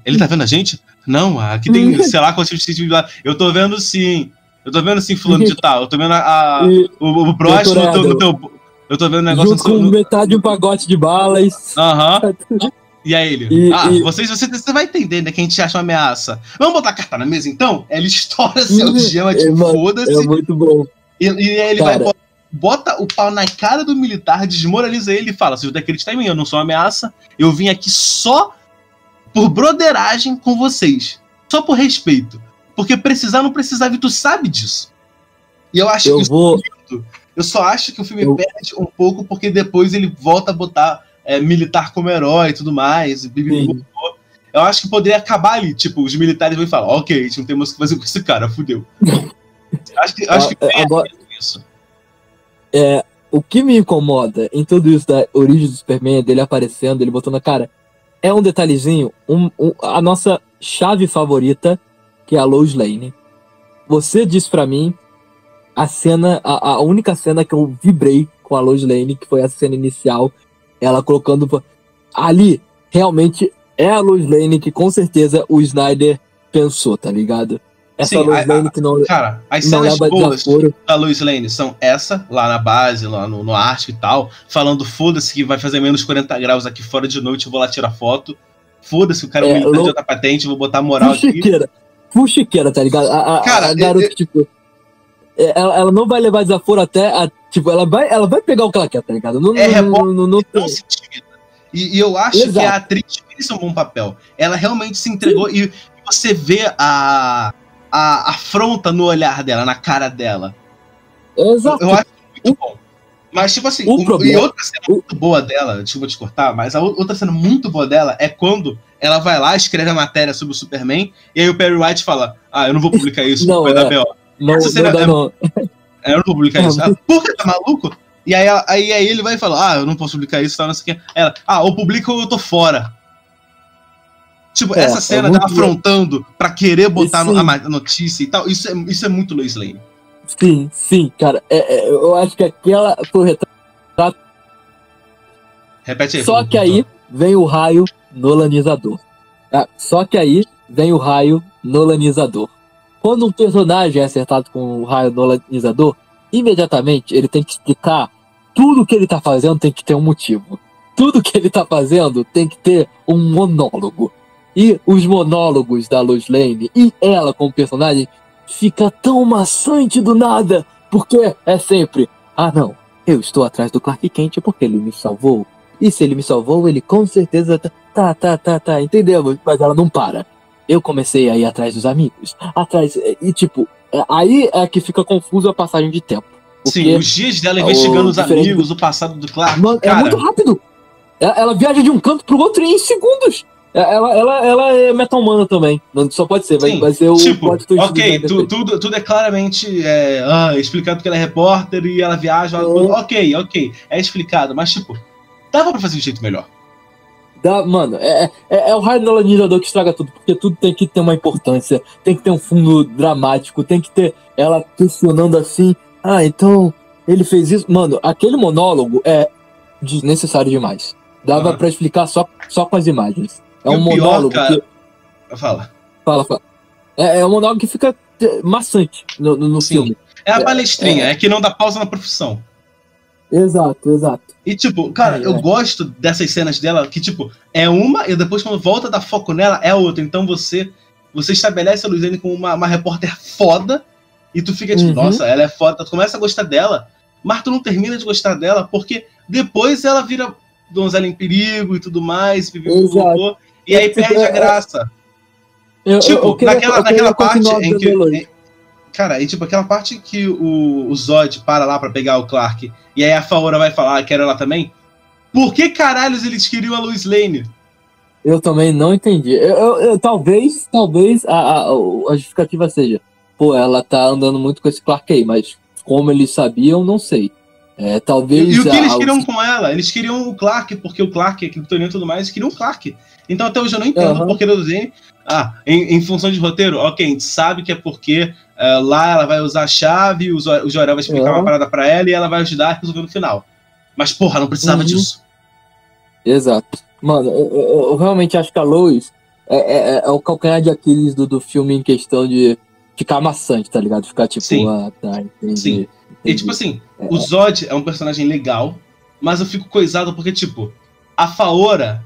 ele tá vendo a gente? Não, aqui tem, sei lá, quantos tipos lá. Eu tô vendo sim, fulano de tal. Eu tô vendo o broche no teu... Eu tô vendo o negócio... Junto com metade de um pacote de balas. E aí ele, você vai entender, né, que a gente acha uma ameaça. Vamos botar a carta na mesa, então? Ele estoura seu algema, tipo, foda-se. É muito bom. E aí ele vai, bota o pau na cara do militar, desmoraliza ele e fala, se você acreditar em mim, eu não sou uma ameaça, eu vim aqui só por broderagem com vocês. Só por respeito. Porque precisar não precisava, e tu sabe disso. E eu acho eu só acho que o filme perde um pouco, porque depois ele volta a botar... militar como herói e tudo mais. Eu acho que poderia acabar ali. Tipo, os militares vão falar, ok, a gente não tem mais o que fazer com esse cara, fudeu. acho que agora, isso. O que me incomoda em tudo isso da origem do Superman, dele aparecendo, ele botando a cara, é um detalhezinho, a nossa chave favorita, que é a Lois Lane. Você disse pra mim a única cena que eu vibrei com a Lois Lane, que foi a cena inicial, ela colocando... Ali, realmente, é a Lois Lane que com certeza o Snyder pensou, tá ligado? Essa Lois Lane que não... Cara, as cenas boas da Lois Lane são essa, lá na base, lá no Ártico e tal, falando, foda-se que vai fazer menos 40 graus aqui fora de noite, eu vou lá tirar foto. Foda-se, o cara é militar de outra patente, eu vou botar moral aqui. Fuxiqueira, tá ligado? A garota, tipo... Ela não vai levar desaforo até... Tipo, ela vai pegar o que ela quer, tá ligado? Não sentido. E eu acho que a atriz fez um bom papel. Ela realmente se entregou. Sim. E você vê a afronta no olhar dela, na cara dela. Exato. Eu acho muito bom. Mas, tipo assim, e outra cena muito boa dela, desculpa te cortar, mas a outra cena muito boa dela é quando ela vai lá, escreve a matéria sobre o Superman, e aí o Perry White fala, eu não vou publicar isso, vai dar B.O. Não. Eu não vou publicar isso. Por que tá maluco? E aí ele vai falar, eu não posso publicar isso, tal, não sei o que. Ela, ou publica ou eu tô fora. Tipo, essa cena dela afrontando pra querer botar a notícia e tal, isso é muito Lois Lane. Sim, cara. Eu acho que aquela foi o retrato. Repete aí. Só que aí vem o raio nolanizador. quando um personagem é acertado com o raio dolanizador, imediatamente ele tem que explicar tudo que ele tá fazendo, tem que ter um motivo. Tudo que ele tá fazendo tem que ter um monólogo. E os monólogos da Lois Lane e ela como personagem fica tão maçante do nada, porque é sempre, não, eu estou atrás do Clark Kent porque ele me salvou. E se ele me salvou, ele com certeza tá, entendemos? Mas ela não para. Eu comecei a ir atrás dos amigos, e tipo, aí é que fica confuso a passagem de tempo. Sim, os dias dela investigando os amigos, o passado do Clark. Mano, cara, é muito rápido. Ela viaja de um canto pro outro em segundos. Ela é meta-humana também. Não, só pode ser, vai ser o plot twist. Ok, tudo é claramente explicado porque ela é repórter e ela viaja. Ok, é explicado, mas tipo, dava pra fazer de um jeito melhor. Mano, é o raio dolanizador que estraga tudo, porque tudo tem que ter uma importância, tem que ter um fundo dramático, tem que ter ela questionando assim, então ele fez isso. Mano, aquele monólogo é desnecessário demais. Dava pra explicar só com as imagens. É um monólogo cara... Fala. É um monólogo que fica maçante no filme. É a palestrinha, é que não dá pausa na profissão. Exato. E tipo, cara, eu gosto dessas cenas dela que tipo, é uma e depois quando volta a dar foco nela é outra. Então você estabelece a Lois Lane como uma repórter foda e tu fica tipo, nossa, ela é foda. Tu começa a gostar dela, mas tu não termina de gostar dela porque depois ela vira donzela em perigo e tudo mais, e aí perde a graça. Naquela parte em que... Cara, e tipo, aquela parte que o Zod para lá pra pegar o Clark e aí a Faora vai falar, quero ela também. Por que caralhos eles queriam a Lois Lane? Eu também não entendi. Talvez a justificativa seja, ela tá andando muito com esse Clark aí, mas como eles sabiam, não sei. Talvez. E o que eles queriam com ela? Eles queriam o Clark, porque o Clark é Kryptoniano e tudo mais, eles queriam o Clark. Então até hoje eu não entendo porque a Lois Lane. Em função de roteiro, ok, a gente sabe que é porque lá ela vai usar a chave, o Jor-El vai explicar uma parada pra ela e ela vai ajudar a resolver no final. Mas, porra, não precisava disso. Exato. Mano, eu realmente acho que a Lois é o calcanhar de Aquiles do filme em questão de ficar maçante, tá ligado? Ficar tipo, entendi. Sim. E tipo assim, o Zod é um personagem legal, mas eu fico coisado porque, tipo, a Faora,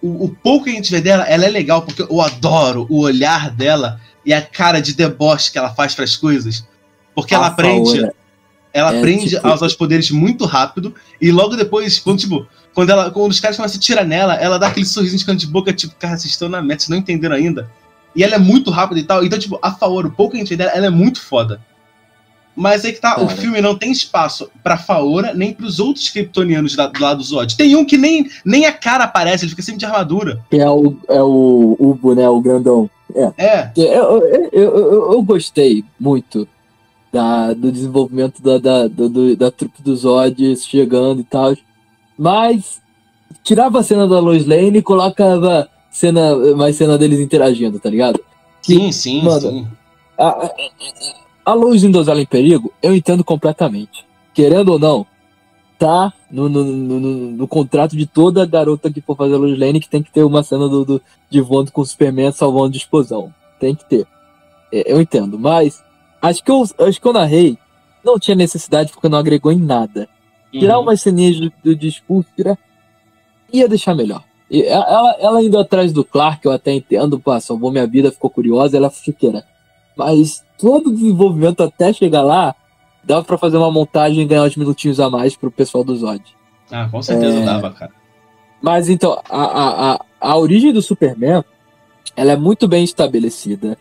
o pouco que a gente vê dela, ela é legal porque eu adoro o olhar dela e a cara de deboche que ela faz pras coisas. Porque ela aprende a usar os poderes muito rápido e logo depois, quando os caras começam a tirar nela, ela dá aquele sorrisinho de canto de boca, tipo, cara, vocês estão na meta, vocês não entenderam ainda. E ela é muito rápida e tal. Então, tipo, a Faora, o pouco que a gente vê dela, ela é muito foda. Mas aí que tá, o filme não tem espaço pra Faora, nem pros outros kryptonianos do lado do Zod. Tem um que nem a cara aparece, ele fica sempre de armadura. Que é o Ubo, né, o grandão. Eu gostei muito do desenvolvimento da trupe do Zod chegando e tal. Mas tirava a cena da Lois Lane e colocava mais cena deles interagindo, tá ligado? Sim. A Lois em Donzela em Perigo, eu entendo completamente. Querendo ou não, tá no contrato de toda garota que for fazer a Lois Lane que tem que ter uma cena de voando com o Superman salvando de explosão. Tem que ter. Eu entendo, mas acho que eu narrei, não tinha necessidade porque não agregou em nada. Tirar umas ceninhas do discurso, ia deixar melhor. E ela indo atrás do Clark, eu até entendo, salvou minha vida, ficou curiosa, ela é chiqueira. Mas todo o desenvolvimento até chegar lá, dava pra fazer uma montagem e ganhar uns minutinhos a mais pro pessoal do Zod. Com certeza dava, cara. Mas então, a origem do Superman, ela é muito bem estabelecida.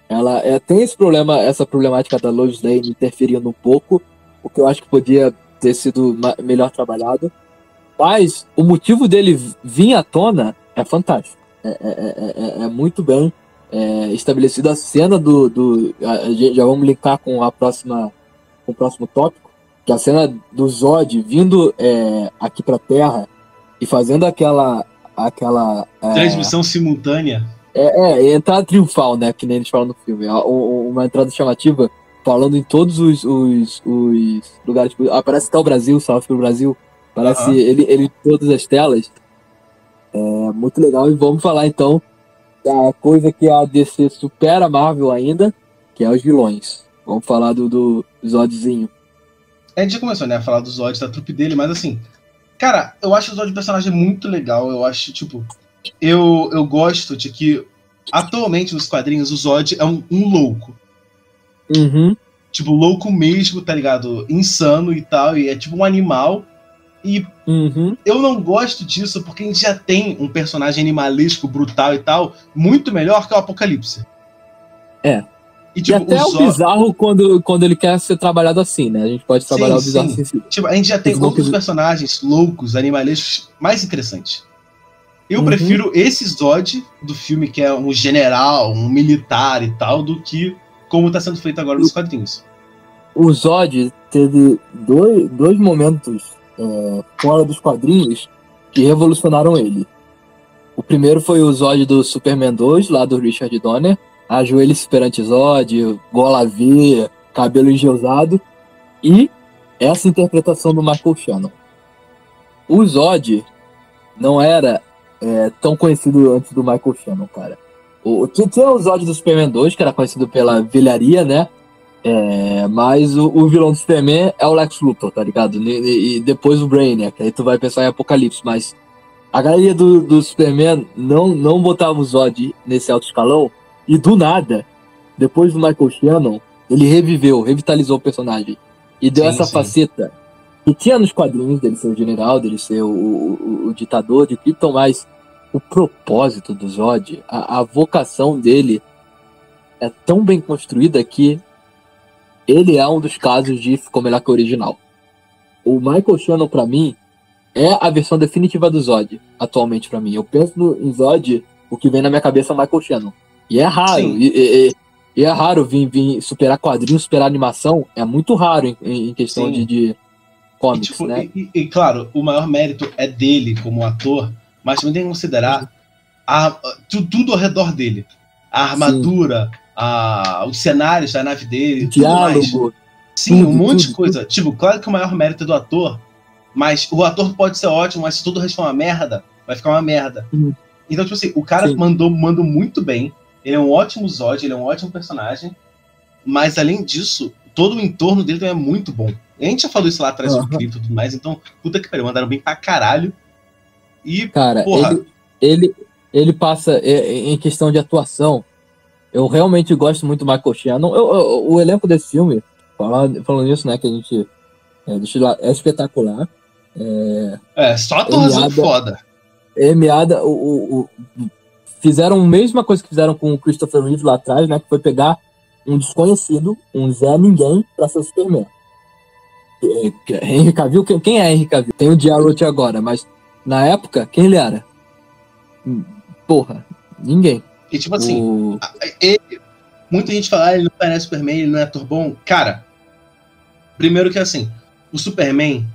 Ela tem essa problemática da Lois Lane interferindo um pouco, o que eu acho que podia ter sido melhor trabalhado. Mas o motivo dele vir à tona é fantástico. É muito bem estabelecida a cena já vamos linkar com o próximo tópico, que é a cena do Zod vindo aqui pra Terra e fazendo aquela transmissão simultânea. Entrada triunfal, né, que nem eles falam no filme, uma entrada chamativa falando em todos os lugares, aparece até o Brasil, salve pro Brasil, parece ele em todas as telas. Muito legal. E vamos falar então da coisa que a DC supera a Marvel ainda, que é os vilões. Vamos falar do Zodzinho. A gente já começou, né, a falar do Zod, da trupe dele, mas assim, cara, eu acho o Zod um personagem muito legal. Eu acho, tipo, eu gosto de que atualmente nos quadrinhos o Zod é um louco. Uhum. Tipo, louco mesmo, tá ligado? Insano e tal, e é tipo um animal. E eu não gosto disso porque a gente já tem um personagem animalesco, brutal e tal, muito melhor que o Apocalipse. É. E, tipo, e até o bizarro quando ele quer ser trabalhado assim, né? A gente pode trabalhar o bizarro assim. Tipo, a gente já tem outros personagens loucos, animalescos, mais interessantes. Eu prefiro esse Zod do filme, que é um general, um militar e tal, do que como tá sendo feito agora nos quadrinhos. O Zod teve dois momentos fora dos quadrinhos que revolucionaram ele. O primeiro foi o Zod do Superman 2, lá do Richard Donner. Ajoelhe-se perante Zod, gola V, cabelo engeusado. E essa interpretação do Michael Shannon. O Zod não era tão conhecido antes do Michael Shannon, cara. Tinha o Zod do Superman 2, que era conhecido pela velharia, né? Mas o vilão do Superman é o Lex Luthor, tá ligado? E depois o Brainiac, aí tu vai pensar em Apocalipse, mas a galera do Superman não botava o Zod nesse alto escalão, e do nada, depois do Michael Shannon, ele revitalizou o personagem, e deu essa faceta que tinha nos quadrinhos dele ser o general, dele ser o ditador de Krypton, mas o propósito do Zod, a vocação dele é tão bem construída que ele é um dos casos de ficou melhor que o original. O Michael Shannon, pra mim, é a versão definitiva do Zod, atualmente pra mim. Eu penso em Zod, o que vem na minha cabeça é o Michael Shannon. E é raro. E é raro vir superar quadrinhos, superar animação. É muito raro em questão de comics, tipo, né? E claro, o maior mérito é dele como ator, mas também tem que considerar tudo ao redor dele. A armadura, os cenários da nave dele, diálogo, tudo mais. Sim, um monte de coisa. Tipo, claro que o maior mérito é do ator, mas o ator pode ser ótimo, mas se tudo o resto for uma merda, vai ficar uma merda. Então, tipo assim, o cara mandou muito bem. Ele é um ótimo Zod, ele é um ótimo personagem. Mas, além disso, todo o entorno dele também é muito bom. A gente já falou isso lá atrás sobre Krypton e tudo mais, então, puta que pariu, mandaram bem pra caralho. E, cara, porra... Ele passa, em questão de atuação, eu realmente gosto muito do Michael Shannon. O elenco desse filme, falando nisso, né, que a gente deixa lá, é espetacular. Só atorzão foda. Fizeram a mesma coisa que fizeram com o Christopher Reeve lá atrás, né, que foi pegar um desconhecido, um Zé Ninguém, pra ser o Superman. Henry Cavill, quem é Henry Cavill? Tem o Geralt agora, mas na época, quem ele era? Porra, ninguém. E tipo assim, muita gente fala, ele não parece Superman, ele não é ator bom. Cara, primeiro que assim, o Superman,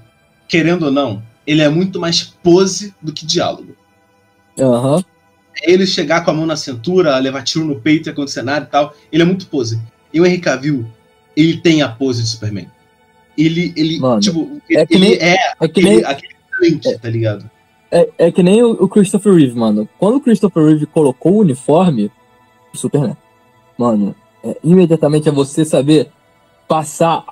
querendo ou não, ele é muito mais pose do que diálogo. Ele chegar com a mão na cintura, levar tiro no peito e acontecer nada e tal, ele é muito pose. E o Henry Cavill, ele tem a pose de Superman. Mano, tipo, aquele talento, tá ligado? É que nem o Christopher Reeve, mano. Quando o Christopher Reeve colocou o uniforme do Superman, mano, imediatamente é você saber passar.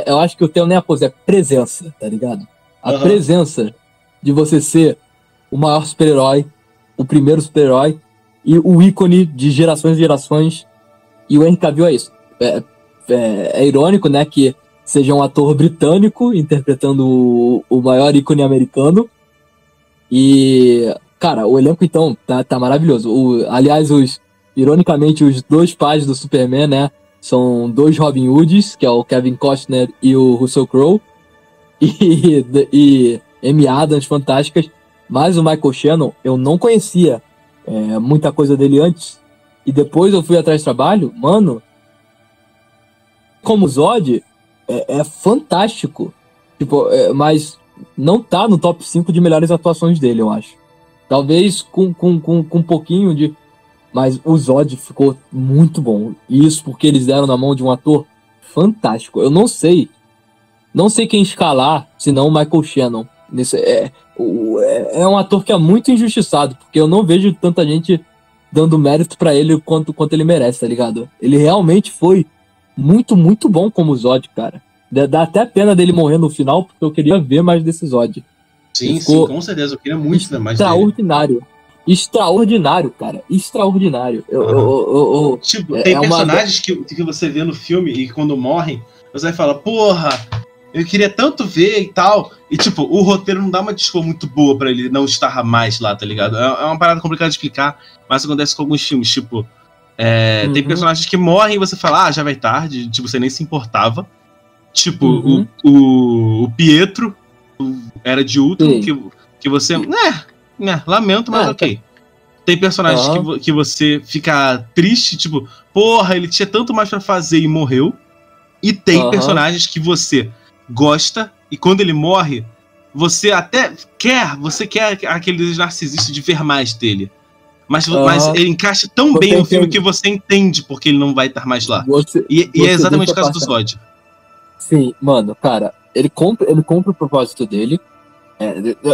Eu acho que o termo nem é a pose, é presença, tá ligado? A presença de você ser o maior super-herói, o primeiro super-herói e o ícone de gerações e gerações. E o Henry Cavill é isso. É irônico, né, que seja um ator britânico interpretando o maior ícone americano. E, cara, o elenco, então, tá maravilhoso. Aliás, ironicamente, os dois pais do Superman, né, são dois Robin Hoods, que é o Kevin Costner e o Russell Crowe. E Amy Adams, fantásticas. Mas o Michael Shannon, eu não conhecia muita coisa dele antes. E depois eu fui atrás de trabalho, mano, como Zod, é fantástico. Tipo, mas não tá no top 5 de melhores atuações dele, eu acho. Talvez com um pouquinho de... Mas o Zod ficou muito bom. E isso porque eles deram na mão de um ator fantástico. Eu não sei quem escalar, senão o Michael Shannon. É um ator que é muito injustiçado, porque eu não vejo tanta gente dando mérito pra ele o quanto ele merece, tá ligado? Ele realmente foi muito, muito bom como Zod, cara. Dá até pena dele morrer no final, porque eu queria ver mais desse Zod. Sim, com certeza. Eu queria muito ver mais dele. Extraordinário. Extraordinário, cara. Extraordinário. Tipo, tem personagens que você vê no filme e quando morrem, você vai falar, porra, eu queria tanto ver e tal. E tipo, o roteiro não dá uma desculpa muito boa pra ele não estar mais lá, tá ligado? É uma parada complicada de explicar, mas acontece com alguns filmes, tipo... Tem personagens que morrem e você fala, já vai tarde, tipo, você nem se importava. Tipo, o Pietro era de Ultron, que você... lamento, mas ok. Tem personagens que você fica triste, tipo, porra, ele tinha tanto mais pra fazer e morreu. E tem personagens que você gosta, e quando ele morre, você até quer aquele narcisista de ver mais dele. Mas ele encaixa tão bem no filme que você entende porque ele não vai estar mais lá. E é exatamente o caso do Zod. Sim, mano, cara, ele compra o propósito dele.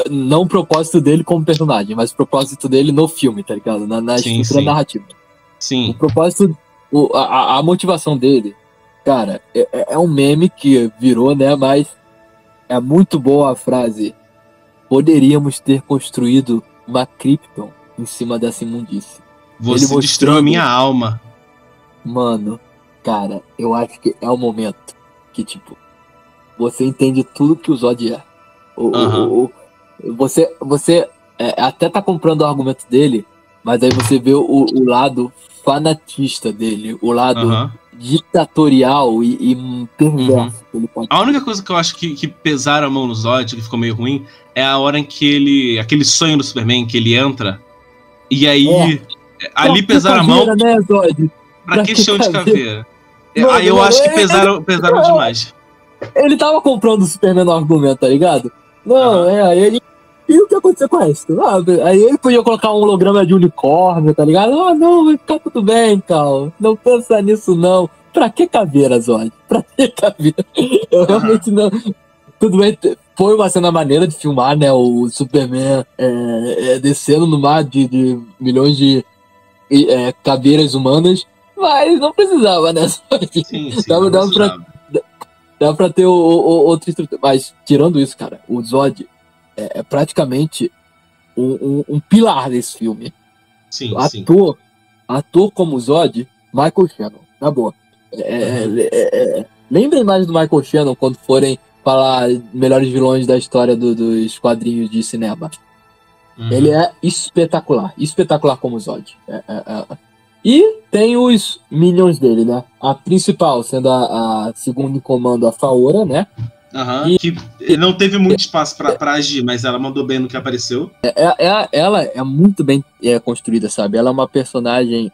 Não o propósito dele como personagem, mas o propósito dele no filme, tá ligado? Na estrutura narrativa. Sim. O propósito, a motivação dele, cara, é um meme que virou, né? Mas é muito boa a frase. Poderíamos ter construído uma Krypton em cima dessa imundície. Você destruiu a minha alma. Mano, cara, eu acho que é o momento que, tipo, você entende tudo que o Zod é. Você até tá comprando o argumento dele, mas aí você vê o lado fanatista dele, o lado ditatorial e perverso que ele pode. A única coisa que eu acho que pesaram a mão no Zod, que ficou meio ruim, é a hora em que aquele sonho do Superman, que ele entra, e aí ali pesaram a mão, né, Zod? Pra que chão de caveira? Aí eu acho que pesaram demais. Ele tava comprando o Superman no argumento, tá ligado? Não, ele... E o que aconteceu com isso? Aí ele podia colocar um holograma de unicórnio, tá ligado? Não, vai ficar tudo bem, Cal. Não pensa nisso, não. Pra que caveira, Zod? Pra que caveira? Eu realmente não... Tudo bem, foi uma cena maneira de filmar, né? O Superman descendo no mar de milhões de caveiras humanas, mas não precisava, né? Sim, dá pra ter outro estrutura. Mas, tirando isso, cara, o Zod é praticamente um pilar desse filme. Sim, ator como Zod, Michael Shannon, na boa. Lembrem mais do Michael Shannon quando forem falar melhores vilões da história dos quadrinhos de cinema. Ele é espetacular como Zod. E tem os minions dele, né? A principal sendo a segunda em comando, a Faora, né? Que não teve muito espaço pra agir, mas ela mandou bem no que apareceu. Ela é muito bem construída, sabe? Ela é uma personagem...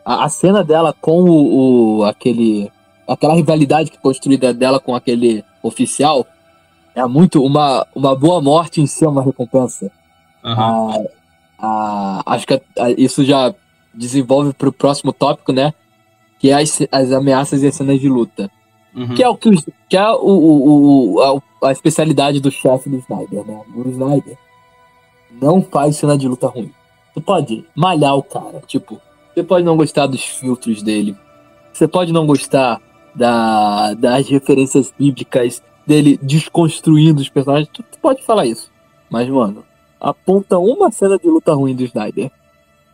A cena dela com aquela rivalidade que é construída dela com aquele oficial é muito... Uma boa morte em si é uma recompensa. Acho que isso já desenvolve pro próximo tópico, né? Que é as ameaças e as cenas de luta. Que é a especialidade do chefe do Snyder, né? O Snyder não faz cena de luta ruim. Tu pode malhar o cara, tipo, você pode não gostar dos filtros dele, você pode não gostar das referências bíblicas dele desconstruindo os personagens, tu pode falar isso. Mas, mano, aponta uma cena de luta ruim do Snyder.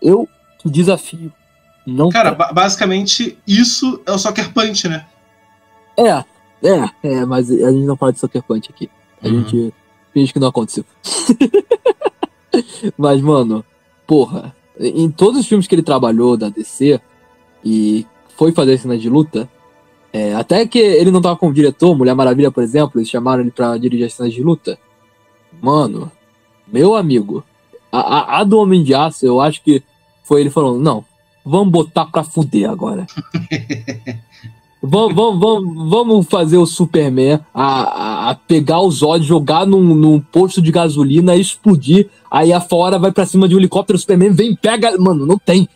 Eu te desafio. Não. Cara, basicamente, isso é o Sucker Punch, né? Mas a gente não fala de Sucker Punch aqui. A gente finge que não aconteceu. Mas, mano, porra, em todos os filmes que ele trabalhou da DC e foi fazer cena de luta, até que ele não tava como diretor, Mulher Maravilha, por exemplo, eles chamaram ele pra dirigir as cenas de luta. Mano, meu amigo, a do Homem de Aço, eu acho que foi ele falando, não, vamos botar pra fuder agora. Vamos fazer o Superman a pegar o Zod, jogar num posto de gasolina, explodir, aí a Fora vai pra cima de um helicóptero, o Superman vem, pega... Mano, não tem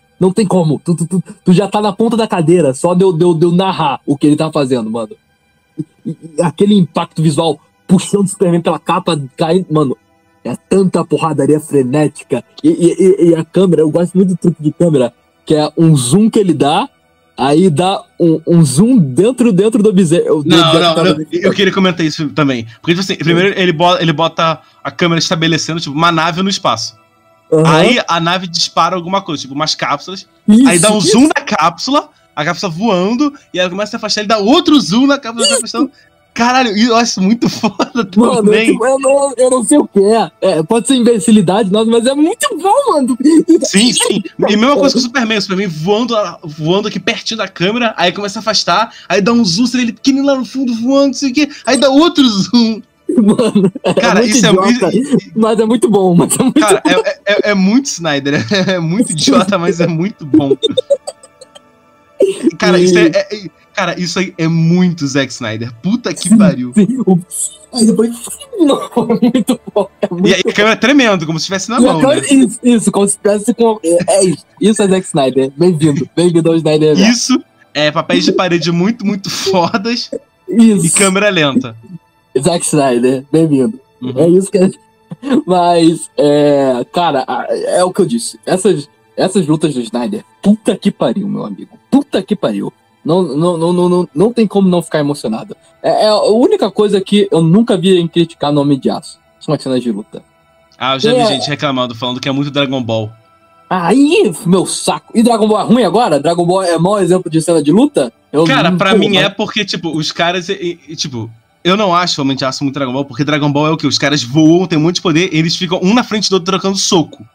como. Tu já tá na ponta da cadeira, só de eu narrar o que ele tá fazendo, mano. E aquele impacto visual puxando o Superman pela capa, caindo, mano, é tanta porradaria frenética. E a câmera, eu gosto muito do truque de câmera, que é um zoom que ele dá, aí dá um zoom dentro do objeto. Não, eu queria comentar isso também. Porque, tipo assim, primeiro ele bota a câmera estabelecendo, tipo, uma nave no espaço. Uhum. Aí a nave dispara alguma coisa, tipo, umas cápsulas. Isso, aí dá um zoom na cápsula, a cápsula voando, e ela começa a se afastar, ele dá outro zoom na cápsula se afastando. Caralho, eu acho muito foda também. Mano, eu não sei o que é. Pode ser imbecilidade, nossa, mas é muito bom, mano. Sim. E mesma coisa que o Superman voando aqui pertinho da câmera, aí começa a afastar, aí dá um zoom, ele pequenininho lá no fundo voando, não sei o que, aí dá outro zoom. Mano, cara, isso idiota, mas é muito bom. Cara, é muito Snyder, é muito idiota, mas é muito bom. Cara, isso aí é muito Zack Snyder. Puta que pariu. Aí depois. Não, muito bom. E aí a câmera tremendo, como se estivesse na mão, né? Isso, como se estivesse com. Isso. Isso é Zack Snyder. Bem-vindo ao Snyder. Isso é papéis de parede muito, muito fodas. Isso. E câmera lenta. Zack Snyder, bem-vindo. Uhum. É isso que é. Mas, cara, é o que eu disse. Essas lutas do Snyder, puta que pariu, meu amigo. Puta que pariu. Não tem como não ficar emocionado. É a única coisa que eu nunca vi em criticar no Homem de Aço. São as cenas de luta. Ah, eu já vi gente reclamando, falando que é muito Dragon Ball. Aí, meu saco. E Dragon Ball é ruim agora? Dragon Ball é mau exemplo de cena de luta? Cara, pra mim é porque, tipo, os caras, tipo... Eu não acho Homem de Aço muito Dragon Ball, porque Dragon Ball é o quê? Os caras voam, tem um monte de poder, eles ficam um na frente do outro trocando soco.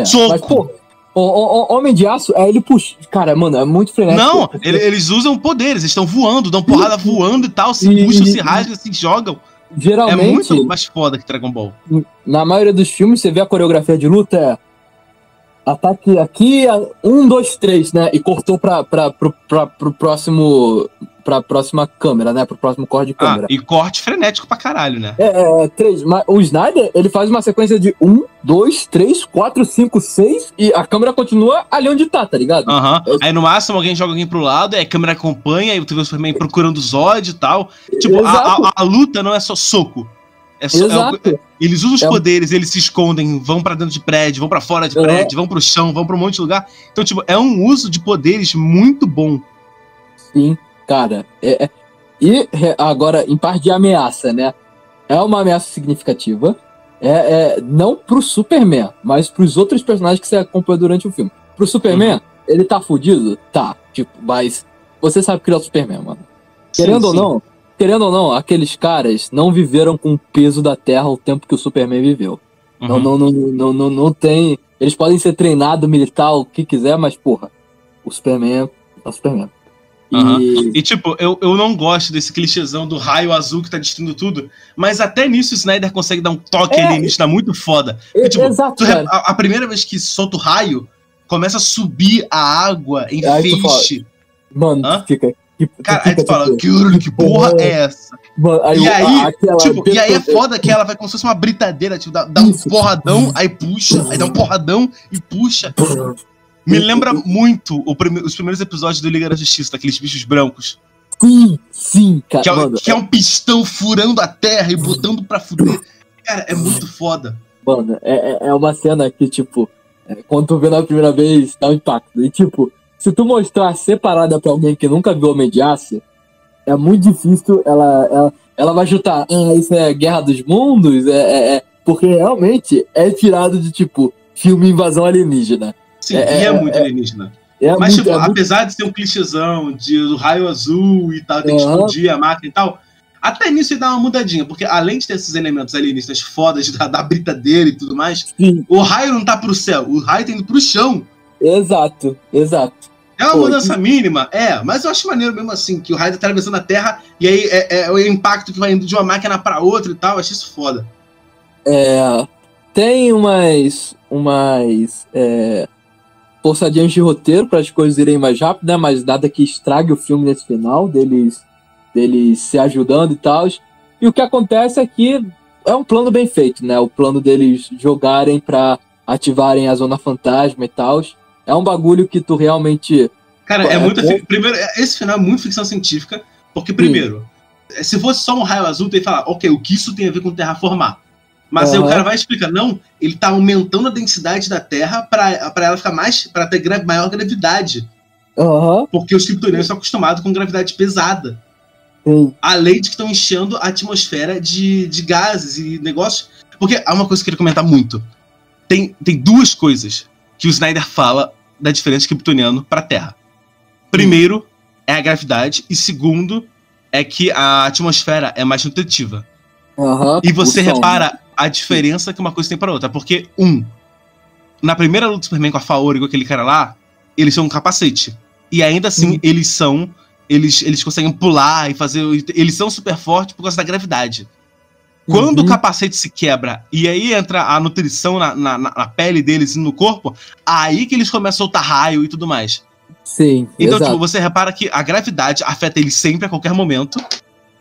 Soco! Mas, pô, o Homem de Aço, ele puxa. Cara, mano, é muito frenético. Não, eles usam poderes, eles estão voando, dão porrada voando e tal, se puxam, se rasgam, se jogam. Geralmente. É muito mais foda que Dragon Ball. Na maioria dos filmes, você vê a coreografia de luta, ataque aqui, 1, 2, 3, né? E cortou pro próximo. Pra próxima câmera, né? Pro próximo corte de câmera. E corte frenético pra caralho, né? 3. Mas o Snyder, ele faz uma sequência de 1, 2, 3, 4, 5, 6 e a câmera continua ali onde tá ligado? Aí no máximo alguém joga alguém pro lado, aí a câmera acompanha, aí tu vê o Superman procurando o Zod e tal. Tipo, a luta não é só soco. Eles usam os poderes, eles se escondem, vão pra dentro de prédio, vão pra fora de prédio, vão pro chão, vão pra um monte de lugar. Então, tipo, é um uso de poderes muito bom. Sim. Cara, e agora, em parte de ameaça, né? É uma ameaça significativa. Não pro Superman, mas pros outros personagens que você acompanha durante o filme. Pro Superman, ele tá fudido? Tá. Tipo, mas você sabe que ele é o Superman, mano. Querendo ou não, aqueles caras não viveram com o peso da Terra o tempo que o Superman viveu. Não tem... Eles podem ser treinados militar, o que quiser, mas, porra, o Superman é o Superman. E tipo, eu não gosto desse clichêzão do raio azul que tá destruindo tudo, mas até nisso o Snyder consegue dar um toque alienígena muito foda. Porque, tipo, exato, a primeira vez que solta o raio, começa a subir a água em feixe. Mano, fica... Cara, aí tu fala, que porra é essa? Mano, e aí é foda que ela vai como se fosse uma britadeira, tipo, dá um porradão, aí puxa, aí dá um porradão e puxa. Me lembra muito os primeiros episódios do Liga da Justiça, daqueles bichos brancos. Sim, cara. Que é um pistão furando a terra e botando pra fuder. Cara, é muito foda. Mano, é uma cena que, tipo, quando tu vê na primeira vez, dá um impacto. E, tipo, se tu mostrar separada pra alguém que nunca viu Homem de Aço, é muito difícil ela vai chutar, isso é Guerra dos Mundos? Porque realmente é tirado de, tipo, filme Invasão Alienígena. Sim, é muito alienígena. Mas, tipo, apesar de ser um clichêzão do raio azul e tal, tem que explodir a máquina e tal, até nisso ele dá uma mudadinha, porque além de ter esses elementos alienígenas fodas da britadeira e tudo mais, o raio não tá pro céu, o raio tá indo pro chão. Exato. É uma mudança mínima, mas eu acho maneiro mesmo assim, que o raio tá atravessando a Terra e aí é o impacto que vai indo de uma máquina pra outra e tal, eu acho isso foda. Tem umas forçadinhas de roteiro para as coisas irem mais rápido, né? Mas nada que estrague o filme nesse final, deles se ajudando e tal. E o que acontece é que é um plano bem feito, né? O plano deles jogarem para ativarem a Zona Fantasma e tal. É um bagulho que tu realmente... Cara, primeiro, esse final é muito ficção científica, porque primeiro, se fosse só um raio azul, tu ia falar, ok, o que isso tem a ver com terraformar? Mas aí o cara vai explicar, não, ele tá aumentando a densidade da Terra pra ela ficar pra ter maior gravidade. Porque os kryptonianos estão acostumados com gravidade pesada. Além de que estão enchendo a atmosfera de gases e negócios. Porque há uma coisa que eu queria comentar muito. Tem duas coisas que o Snyder fala da diferença de kryptoniano pra Terra. Primeiro é a gravidade, e segundo é que a atmosfera é mais nutritiva. E você repara a diferença que uma coisa tem pra outra. Porque, na primeira luta do Superman com a Faora e com aquele cara lá, eles são um capacete. E ainda assim, eles conseguem pular e fazer... Eles são super fortes por causa da gravidade. Quando o capacete se quebra e aí entra a nutrição na pele deles e no corpo, aí que eles começam a soltar raio e tudo mais. Sim, então, tipo, você repara que a gravidade afeta eles sempre, a qualquer momento,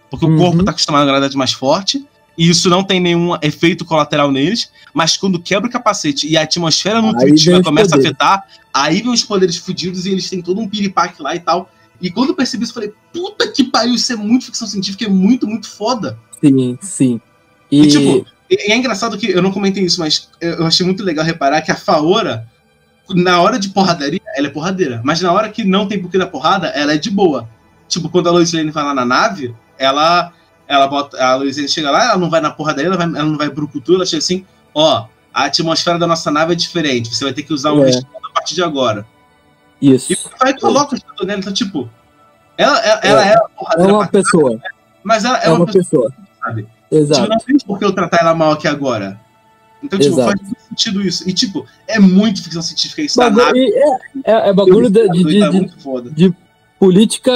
porque o corpo tá acostumado a uma gravidade mais forte, e isso não tem nenhum efeito colateral neles, mas quando quebra o capacete e a atmosfera nutritiva começa a afetar, aí vem os poderes fodidos e eles têm todo um piripaque lá e tal. E quando eu percebi isso, eu falei, puta que pariu, isso é muito ficção científica, é muito, muito foda. Sim. E tipo, é engraçado que eu não comentei isso, mas eu achei muito legal reparar que a Faora, na hora de porradaria, ela é porradeira. Mas na hora que não tem porquê da porrada, ela é de boa. Tipo, quando a Lois Lane vai lá na nave, ela bota. A Lois Lane chega lá, ela não vai na porradaria, ela não vai brucutu, ela chega assim, a atmosfera da nossa nave é diferente, você vai ter que usar um respeito a partir de agora. Isso. E vai e coloca o estado dela, então, tipo, ela é uma porradeira. É uma pessoa. Mas ela é uma pessoa, sabe? Exato. Tipo, não tem por que eu tratar ela mal aqui agora. Então, tipo, faz muito sentido isso. E, tipo, é muito ficção científica isso. É bagulho de política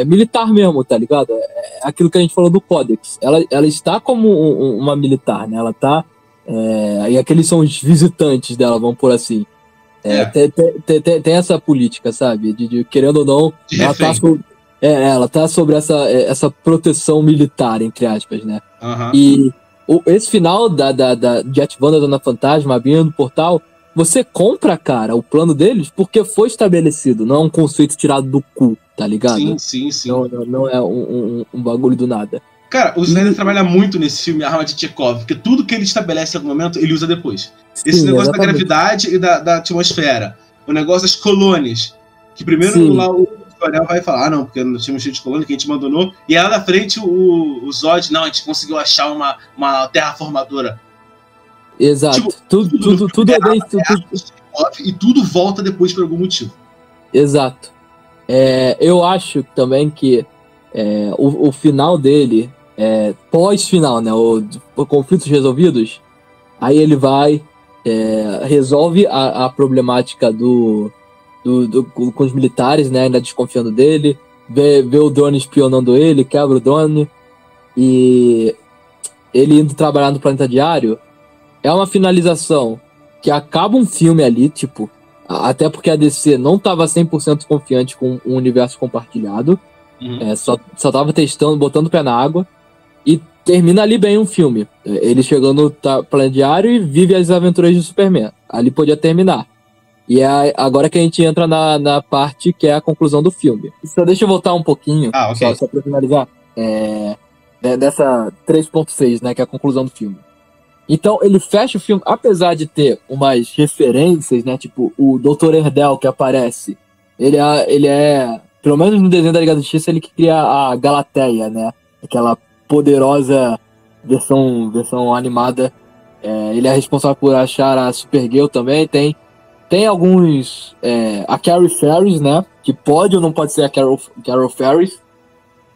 militar mesmo, tá ligado? É aquilo que a gente falou do Codex. Ela está como uma militar, né? Ela tá... e aqueles são os visitantes dela, vamos por assim. Tem essa política, sabe? De querendo ou não, ela tá sobre essa proteção militar, entre aspas, né? E esse final de ativando a Zona Fantasma, abrindo o portal, você compra, cara, o plano deles porque foi estabelecido, não é um conceito tirado do cu, tá ligado? Sim. Não é um bagulho do nada. Cara, o Snyder trabalha muito nesse filme, A Arma de Chekhov, porque tudo que ele estabelece em algum momento, ele usa depois. Esse negócio da gravidade e da atmosfera, o negócio das colônias, que primeiro lá o Coronel vai falar, não, porque nós tínhamos cheio de colônia que a gente abandonou, e lá na frente o Zod, não, a gente conseguiu achar uma terraformadora. Exato. Tipo, tudo é bem... E tudo volta depois por algum motivo. Exato. Eu acho também que o final dele, pós-final, né, o conflitos resolvidos, aí ele vai, resolve a problemática com os militares, né, ainda desconfiando dele, vê o drone espionando ele, quebra o drone, e ele indo trabalhar no Planeta Diário, é uma finalização que acaba um filme ali, tipo, até porque a DC não estava 100% confiante com o universo compartilhado, só tava testando, botando o pé na água, e termina ali bem um filme. Ele chegando no Planeta Diário e vive as aventuras de Superman. Ali podia terminar. E é agora que a gente entra na parte que é a conclusão do filme. Só deixa eu voltar um pouquinho, só pra finalizar, dessa 3.6, né, que é a conclusão do filme. Então, ele fecha o filme, apesar de ter umas referências, né, tipo o Dr. Erdel que aparece, ele é, pelo menos no desenho da Liga da Justiça, ele que cria a Galateia, né, aquela poderosa versão animada. Ele é responsável por achar a Supergirl também. Tem alguns... a Carrie Ferris, né? Que pode ou não pode ser a Carol Ferris.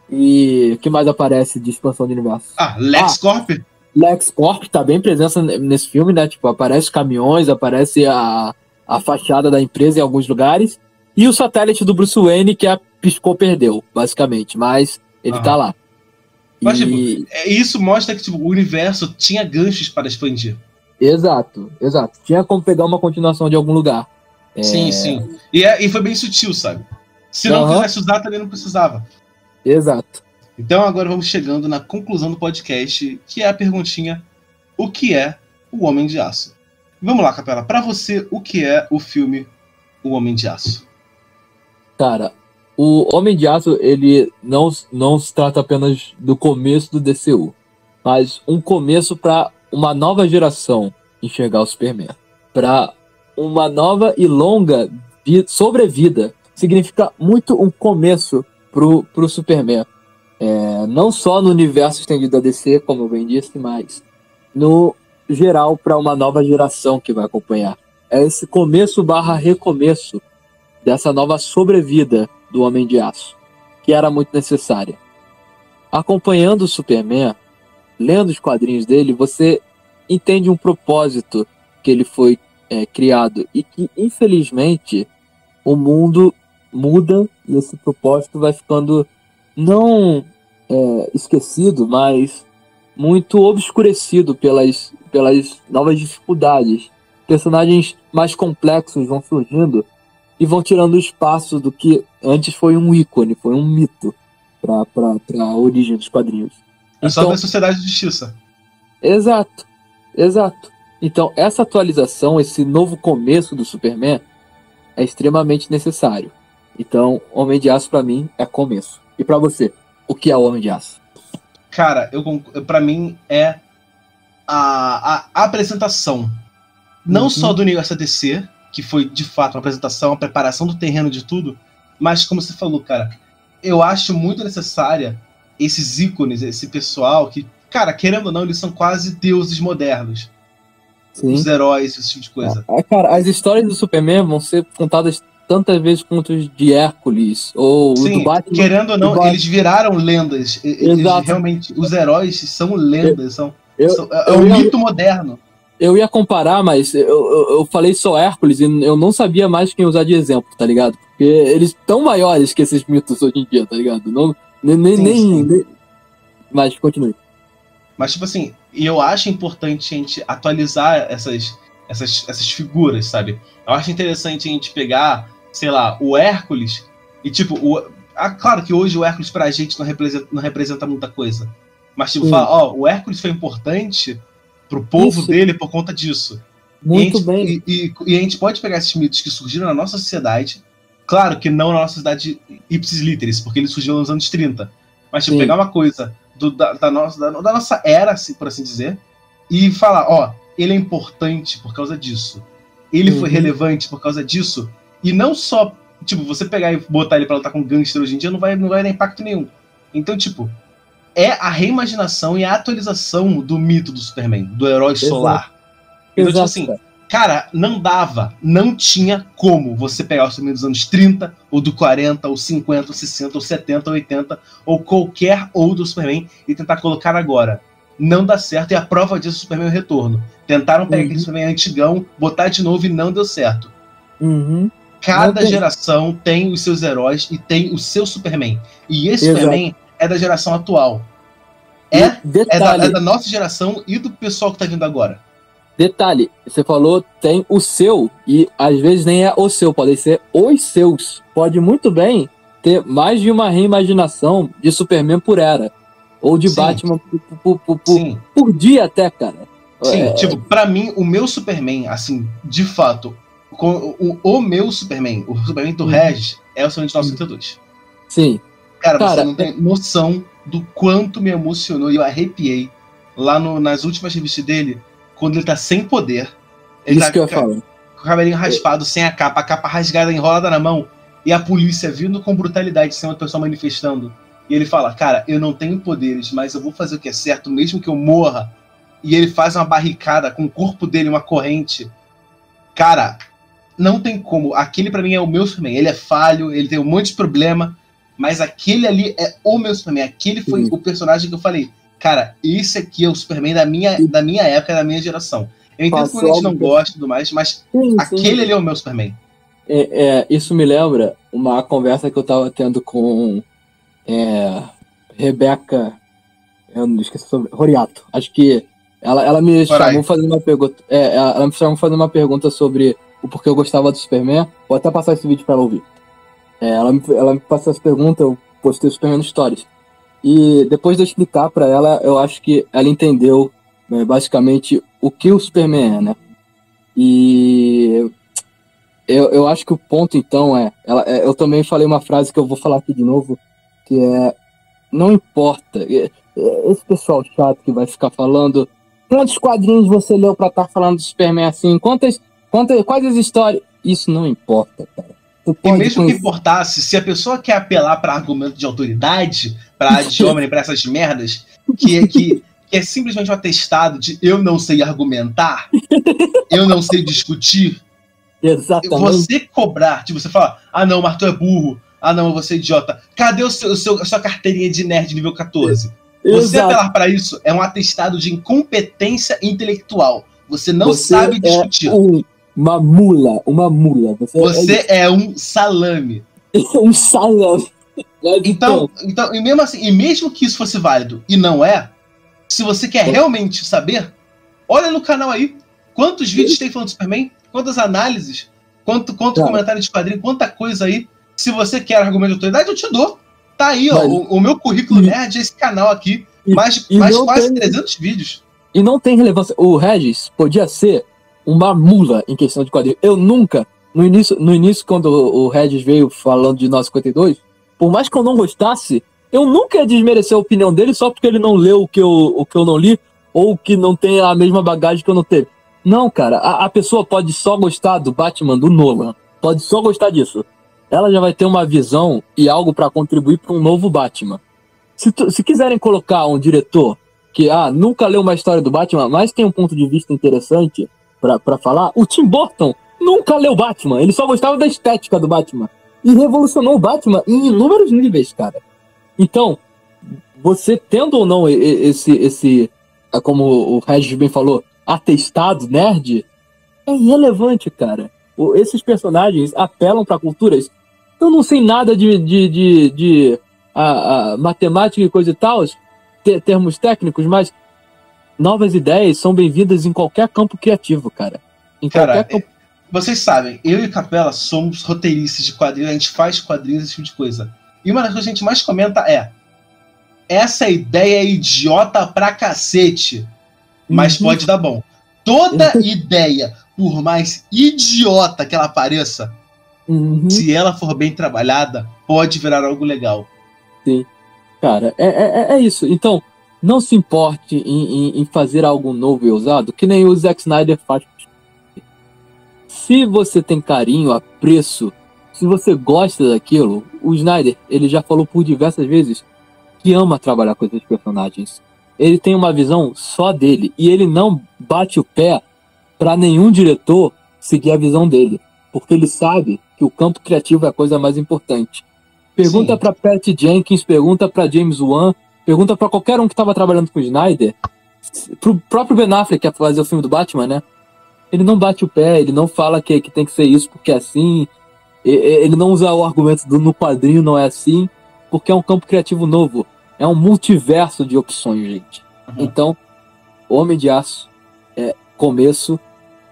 E o que mais aparece de expansão de universo? LexCorp. LexCorp tá bem presença nesse filme, né? Tipo, aparece caminhões, aparece a fachada da empresa em alguns lugares. E o satélite do Bruce Wayne, que piscou, perdeu, basicamente. Mas ele tá lá. Mas, tipo, isso mostra que tipo, o universo tinha ganchos para expandir. Exato. Tinha como pegar uma continuação de algum lugar. Sim. E foi bem sutil, sabe? Se não quisesse usar, também não precisava. Exato. Então agora vamos chegando na conclusão do podcast, que é a perguntinha: o que é o Homem de Aço? Vamos lá, Capela. Pra você, o que é o filme O Homem de Aço? Cara, o Homem de Aço, ele não se trata apenas do começo do DCU. mas um começo para uma nova geração enxergar o Superman. Para uma nova e longa sobrevida. Significa muito um começo pro Superman. Não só no universo estendido da DC, como eu bem disse, mas no geral para uma nova geração que vai acompanhar. É esse começo / recomeço dessa nova sobrevida do Homem de Aço, que era muito necessária. Acompanhando o Superman, lendo os quadrinhos dele, você entende um propósito que ele foi criado e que, infelizmente, o mundo muda e esse propósito vai ficando não esquecido, mas muito obscurecido pelas novas dificuldades. Personagens mais complexos vão surgindo e vão tirando o espaço do que antes foi um ícone, foi um mito para a origem dos quadrinhos. É só da Sociedade de Justiça. Exato. Então, essa atualização, esse novo começo do Superman é extremamente necessário. Então, Homem de Aço pra mim é começo. E pra você, o que é o Homem de Aço? Cara, pra mim é a apresentação. Não só do universo DC, que foi de fato uma apresentação, a preparação do terreno de tudo, mas como você falou, cara, eu acho muito necessária esses ícones, esse pessoal que, cara, querendo ou não, eles são quase deuses modernos. Sim. Os heróis, esse tipo de coisa. Cara, as histórias do Superman vão ser contadas tantas vezes quanto os de Hércules ou sim, do Batman. Querendo ou não, eles viraram lendas. Eles realmente, os heróis são lendas, é um mito moderno. Eu ia comparar, mas eu falei só Hércules e eu não sabia mais quem usar de exemplo, tá ligado? Porque eles estão maiores que esses mitos hoje em dia, tá ligado? Não, nem... Mas continue. Mas, tipo assim, e eu acho importante a gente atualizar essas figuras, sabe? Eu acho interessante a gente pegar, sei lá, o Hércules e, tipo, claro que hoje o Hércules pra gente não representa muita coisa. Mas, tipo, falar, o Hércules foi importante pro povo dele por conta disso. Muito bem. E a gente pode pegar esses mitos que surgiram na nossa sociedade, claro que não na nossa sociedade ipsis literis, porque ele surgiu nos anos 30. Mas, tipo, pegar uma coisa da nossa era, por assim dizer, e falar, ele é importante por causa disso. Ele foi relevante por causa disso. E não só, tipo, você pegar e botar ele pra lutar com gangster hoje em dia não vai dar impacto nenhum. Então, tipo, é a reimaginação e a atualização do mito do Superman, do herói solar. Então, tipo assim, cara, não tinha como você pegar o Superman dos anos 30, ou do 40, ou 50, ou 60, ou 70, ou 80, ou qualquer outro Superman e tentar colocar agora. Não dá certo, e a prova disso é o Superman Retorno. Tentaram pegar aquele Superman antigão, botar de novo e não deu certo. Cada geração tem os seus heróis e tem o seu Superman. E esse Superman é da geração atual. É da nossa geração e do pessoal que tá vindo agora. Detalhe, você falou tem o seu, e às vezes nem é o seu, podem ser os seus. Pode muito bem ter mais de uma reimaginação de Superman por era. Ou de Batman por dia até, cara. Sim, tipo, pra mim, o meu Superman, assim, de fato, o meu Superman, o Superman do Regis, é o Superman de 1932. Sim. Cara, você não tem noção do quanto me emocionou e eu arrepiei lá nas últimas revistas dele, quando ele tá sem poder. Ele Isso que eu falo. Com o cabelinho raspado, sem a capa rasgada, enrolada na mão, e a polícia vindo com brutalidade, sem uma pessoa manifestando. E ele fala, cara, eu não tenho poderes, mas eu vou fazer o que é certo, mesmo que eu morra. E ele faz uma barricada com o corpo dele, uma corrente. Cara, não tem como. Aquele pra mim é o meu Superman. Ele é falho, ele tem um monte de problema, mas aquele ali é o meu Superman. Aquele foi o personagem que eu falei, cara, esse aqui é o Superman da minha época, da minha geração. Eu entendo que a gente não gosta e tudo mais, mas aquele ali é o meu Superman. Isso me lembra uma conversa que eu tava tendo com Rebeca, eu não esqueci sobre Roriato. Acho que ela me chamou fazendo uma pergunta. Ela me chamou fazendo uma pergunta sobre o porquê eu gostava do Superman. Vou até passar esse vídeo pra ela ouvir. Ela me passou essa pergunta, eu postei o Superman no Stories. E depois de eu explicar pra ela, eu acho que ela entendeu basicamente o que o Superman é, né? E eu acho que o ponto então eu também falei uma frase que eu vou falar aqui de novo, que é, não importa, Esse pessoal chato que vai ficar falando quantos quadrinhos você leu pra estar falando do Superman assim, quais as histórias, isso não importa, cara. E mesmo que importasse, se a pessoa quer apelar pra argumento de autoridade, pra ad hominem, pra essas merdas, que é simplesmente um atestado de eu não sei argumentar, eu não sei discutir. Exatamente. Você cobrar, tipo, você falar, ah não, o Arthur é burro, ah não, você é idiota. Cadê a sua carteirinha de nerd nível 14? Você apelar para isso é um atestado de incompetência intelectual. Você não sabe discutir. Uma mula. Você é um salame. Um salame. Então, e mesmo assim, e mesmo que isso fosse válido e não é, se você quer realmente saber, olha no canal aí. Quantos vídeos tem falando do Superman? Quantas análises? Quanto comentário de quadrinho? Quanta coisa aí? Se você quer argumento de autoridade, eu te dou. Tá aí, ó. O meu currículo nerd é esse canal aqui. Mais quase 300 vídeos. E não tem relevância. O Regis podia ser uma mula em questão de quadrinho. Eu nunca, no início quando o Regis veio falando de 952, por mais que eu não gostasse, eu nunca ia desmerecer a opinião dele só porque ele não leu o que eu não li, ou que não tem a mesma bagagem que eu não teve. Não, cara, a pessoa pode só gostar do Batman do Nolan, pode só gostar disso. Ela já vai ter uma visão e algo pra contribuir para um novo Batman. Se quiserem colocar um diretor que nunca leu uma história do Batman, mas tem um ponto de vista interessante pra falar, o Tim Burton nunca leu Batman, ele só gostava da estética do Batman. E revolucionou o Batman em inúmeros níveis, cara. Então, você tendo ou não esse como o Regis bem falou, atestado nerd, é irrelevante, cara. Esses personagens apelam pra culturas. Eu não sei nada de matemática e coisa e tal, termos técnicos, mas novas ideias são bem-vindas em qualquer campo criativo, cara. Vocês sabem, eu e Capela somos roteiristas de quadrinhos, a gente faz quadrinhos, esse tipo de coisa. E uma das coisas que a gente mais comenta é: essa ideia é idiota pra cacete, mas pode dar bom. Toda ideia, por mais idiota que ela pareça, se ela for bem trabalhada, pode virar algo legal. Sim. Cara, é isso. Então, não se importe em fazer algo novo e ousado, que nem o Zack Snyder faz. Se você tem carinho, apreço, se você gosta daquilo, o Snyder, ele já falou por diversas vezes que ama trabalhar com esses personagens. Ele tem uma visão só dele, e ele não bate o pé para nenhum diretor seguir a visão dele, porque ele sabe que o campo criativo é a coisa mais importante. Pergunta para Pat Jenkins, pergunta para James Wan, pergunta para qualquer um que estava trabalhando com o Snyder, pro próprio Ben Affleck, que ia fazer o filme do Batman, né? Ele não bate o pé, ele não fala que tem que ser isso porque é assim, ele não usa o argumento do no quadrinho não é assim, porque é um campo criativo novo, é um multiverso de opções, gente. Então, Homem de Aço é começo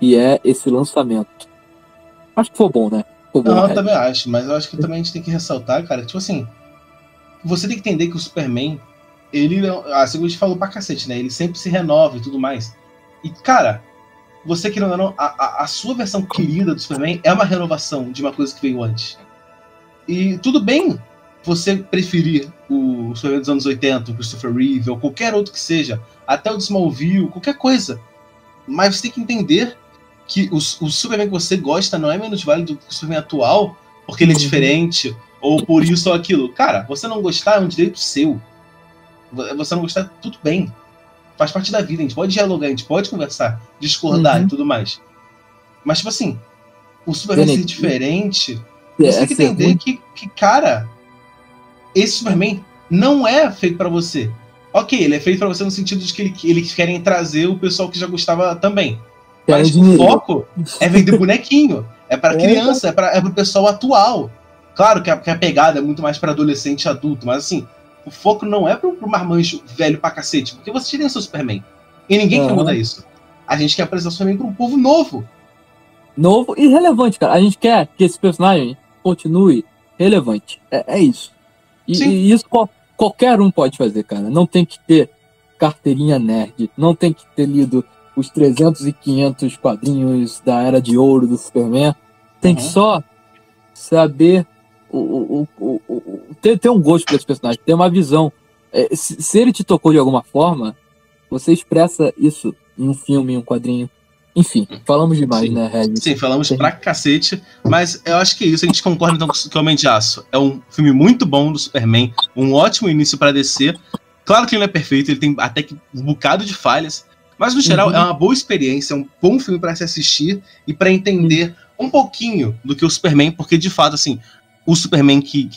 e é esse lançamento. Acho que foi bom, né? Foi bom, eu também acho, mas eu acho que também a gente tem que ressaltar, cara, tipo assim, você tem que entender que o Superman, ele, assim, a gente falou pra cacete, né? Ele sempre se renova e tudo mais. E, cara, você querendo ou não, a sua versão querida do Superman é uma renovação de uma coisa que veio antes. E tudo bem você preferir o Superman dos anos 80, o Christopher Reeve, ou qualquer outro que seja, até o de Smallville, qualquer coisa. Mas você tem que entender que o Superman que você gosta não é menos válido do que o Superman atual, porque ele é diferente, ou por isso ou aquilo. Cara, você não gostar é um direito seu. Você não gostar, tudo bem. Faz parte da vida, a gente pode dialogar, a gente pode conversar, discordar e tudo mais. Mas, tipo assim, o Superman ser diferente, você tem que entender que, cara, esse Superman não é feito pra você. Ok, ele é feito pra você no sentido de que eles querem trazer o pessoal que já gostava também. Mas o foco é vender bonequinho. É pra criança, é pro pessoal atual. Claro que a pegada é muito mais pra adolescente e adulto, mas assim, o foco não é pro marmanjo velho pra cacete, porque você tem o seu Superman. E ninguém quer mudar isso. A gente quer apresentar o Superman pra um povo novo. Novo e relevante, cara. A gente quer que esse personagem continue relevante. É isso. E isso qualquer um pode fazer, cara. Não tem que ter carteirinha nerd. Não tem que ter lido os 300 e 500 quadrinhos da Era de Ouro do Superman. Tem que só saber ter um gosto por esse personagem, ter uma visão. Se ele te tocou de alguma forma, você expressa isso em um filme, em um quadrinho. Enfim, falamos demais, Sim. né, Regis? Sim, falamos pra cacete, mas eu acho que é isso, a gente concorda então que o Homem de Aço é um filme muito bom do Superman, um ótimo início pra DC. Claro que ele não é perfeito, ele tem até que um bocado de falhas, mas no geral é uma boa experiência, é um bom filme pra se assistir e pra entender um pouquinho do que o Superman, porque de fato, assim,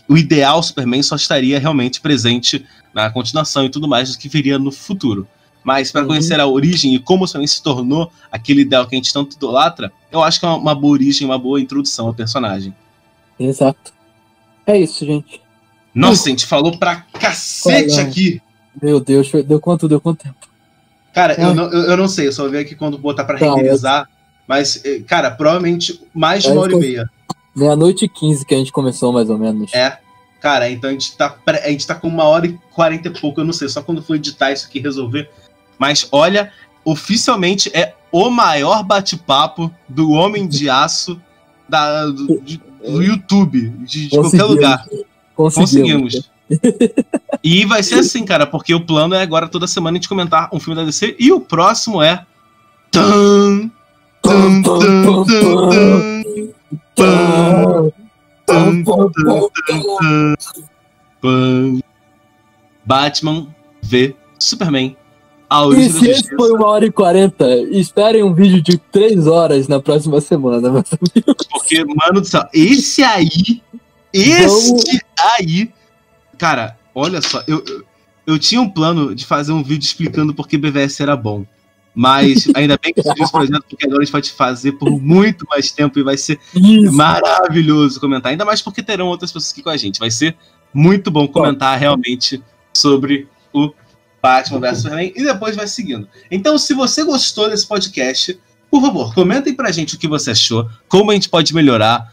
o ideal Superman só estaria realmente presente na continuação e tudo mais do que viria no futuro. Mas para conhecer a origem e como o Superman se tornou aquele ideal que a gente tanto idolatra, eu acho que é uma boa origem, uma boa introdução ao personagem. Exato. É isso, gente. Nossa, a gente falou pra cacete aqui. Meu Deus, deu quanto tempo? Cara, eu não sei, eu só vi aqui quando botar pra renderizar. Mas, cara, provavelmente mais de 1h30. 00:15 que a gente começou, mais ou menos. Cara, então a gente tá com 1h40 e pouco, eu não sei, só quando for editar isso aqui resolver. Mas olha, oficialmente é o maior bate-papo do Homem de Aço do YouTube, de qualquer lugar. Conseguimos. E vai ser assim, cara, porque o plano é agora toda semana a gente comentar um filme da DC e o próximo é. Batman v Superman. A origem da justiça. Esse foi 1h40. Esperem um vídeo de 3 horas na próxima semana, meus amigos. Porque, mano do céu, esse aí, cara, olha só, eu tinha um plano de fazer um vídeo explicando por que BVS era bom. Mas ainda bem que surgiu esse projeto, porque agora a gente pode fazer por muito mais tempo e vai ser maravilhoso comentar. Ainda mais porque terão outras pessoas aqui com a gente. Vai ser muito bom comentar realmente sobre o Batman vs Superman e depois vai seguindo. Então, se você gostou desse podcast, por favor, comentem pra gente o que você achou, como a gente pode melhorar,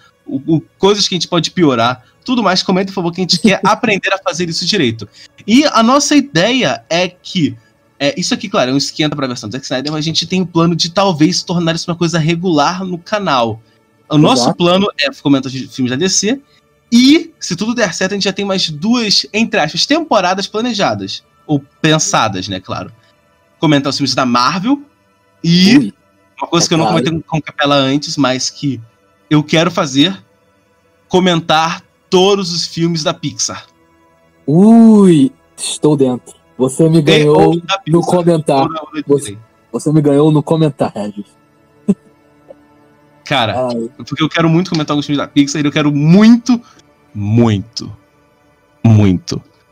coisas que a gente pode piorar, tudo mais. Comenta, por favor, que a gente quer aprender a fazer isso direito. E a nossa ideia é que isso aqui, claro, é um esquenta para a versão do Zack Snyder, mas a gente tem um plano de talvez tornar isso uma coisa regular no canal. O nosso plano é comentar os filmes da DC e, se tudo der certo, a gente já tem mais 2, entre aspas, temporadas planejadas. Ou pensadas, né, claro. Comentar os filmes da Marvel e uma coisa que eu não comentei com Capela antes, mas que eu quero fazer, comentar todos os filmes da Pixar. Estou dentro. Você me ganhou no comentário. Você me ganhou no comentário, Regis. Cara, porque eu quero muito comentar alguns filmes da Pixar e eu quero muito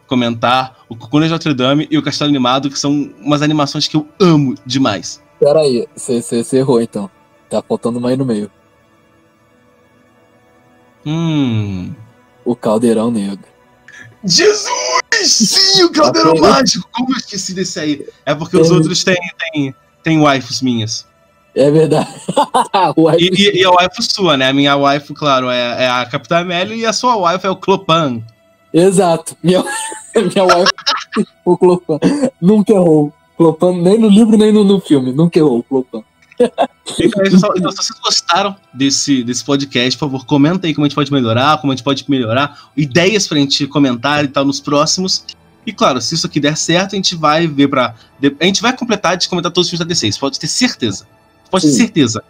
comentar o Cocô de Notre Dame e o Castelo Animado, que são umas animações que eu amo demais. Pera aí, você errou então. Tá faltando uma aí no meio. O Caldeirão Negro. Jesus! Sim, o Caldeirão Mágico! Como eu esqueci desse aí? É porque os outros têm waifus minhas. É verdade. E a waifu sua, né? A minha waifu, claro, é a Capitã Amélia e a sua waifu é o Clopan. Exato. Minha waifu, o Clopan. Nunca errou. Clopan, nem no livro, nem no filme. Nunca errou o Clopan. Então, se vocês gostaram desse podcast, por favor, comenta aí como a gente pode melhorar, ideias pra gente comentar e tal nos próximos. E claro, se isso aqui der certo, a gente vai ver a gente vai completar de comentar todos os filmes da DC, pode ter certeza. Ter certeza.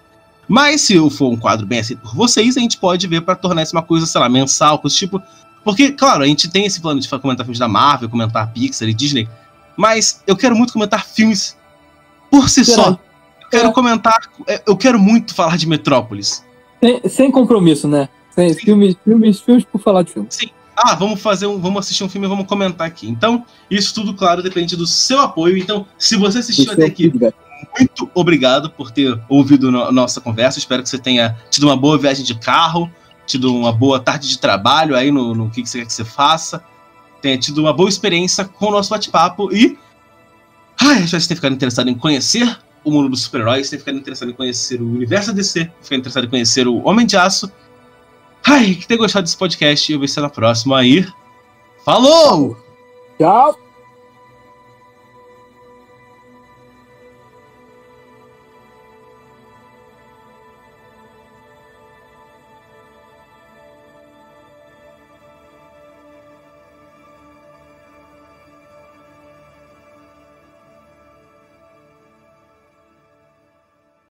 Mas se for um quadro bem aceito por vocês, a gente pode ver pra tornar isso uma coisa, sei lá, mensal, coisa tipo. Porque, claro, a gente tem esse plano de comentar filmes da Marvel, comentar Pixar e Disney, mas eu quero muito comentar filmes por si só. Eu quero muito falar de Metrópolis. Sem compromisso, né? Filmes por falar de filme. Sim. Vamos assistir um filme e vamos comentar aqui. Então, isso tudo, claro, depende do seu apoio. Então, se você assistiu até aqui, muito obrigado por ter ouvido nossa conversa. Espero que você tenha tido uma boa viagem de carro, tido uma boa tarde de trabalho aí no que você quer que você faça. Tenha tido uma boa experiência com o nosso bate-papo e... se você tem ficado interessado em conhecer o mundo dos super-heróis, tem ficado interessado em conhecer o universo DC, tem ficado interessado em conhecer o Homem de Aço, que tenha gostado desse podcast e eu vejo você na próxima aí. Falou! Tchau!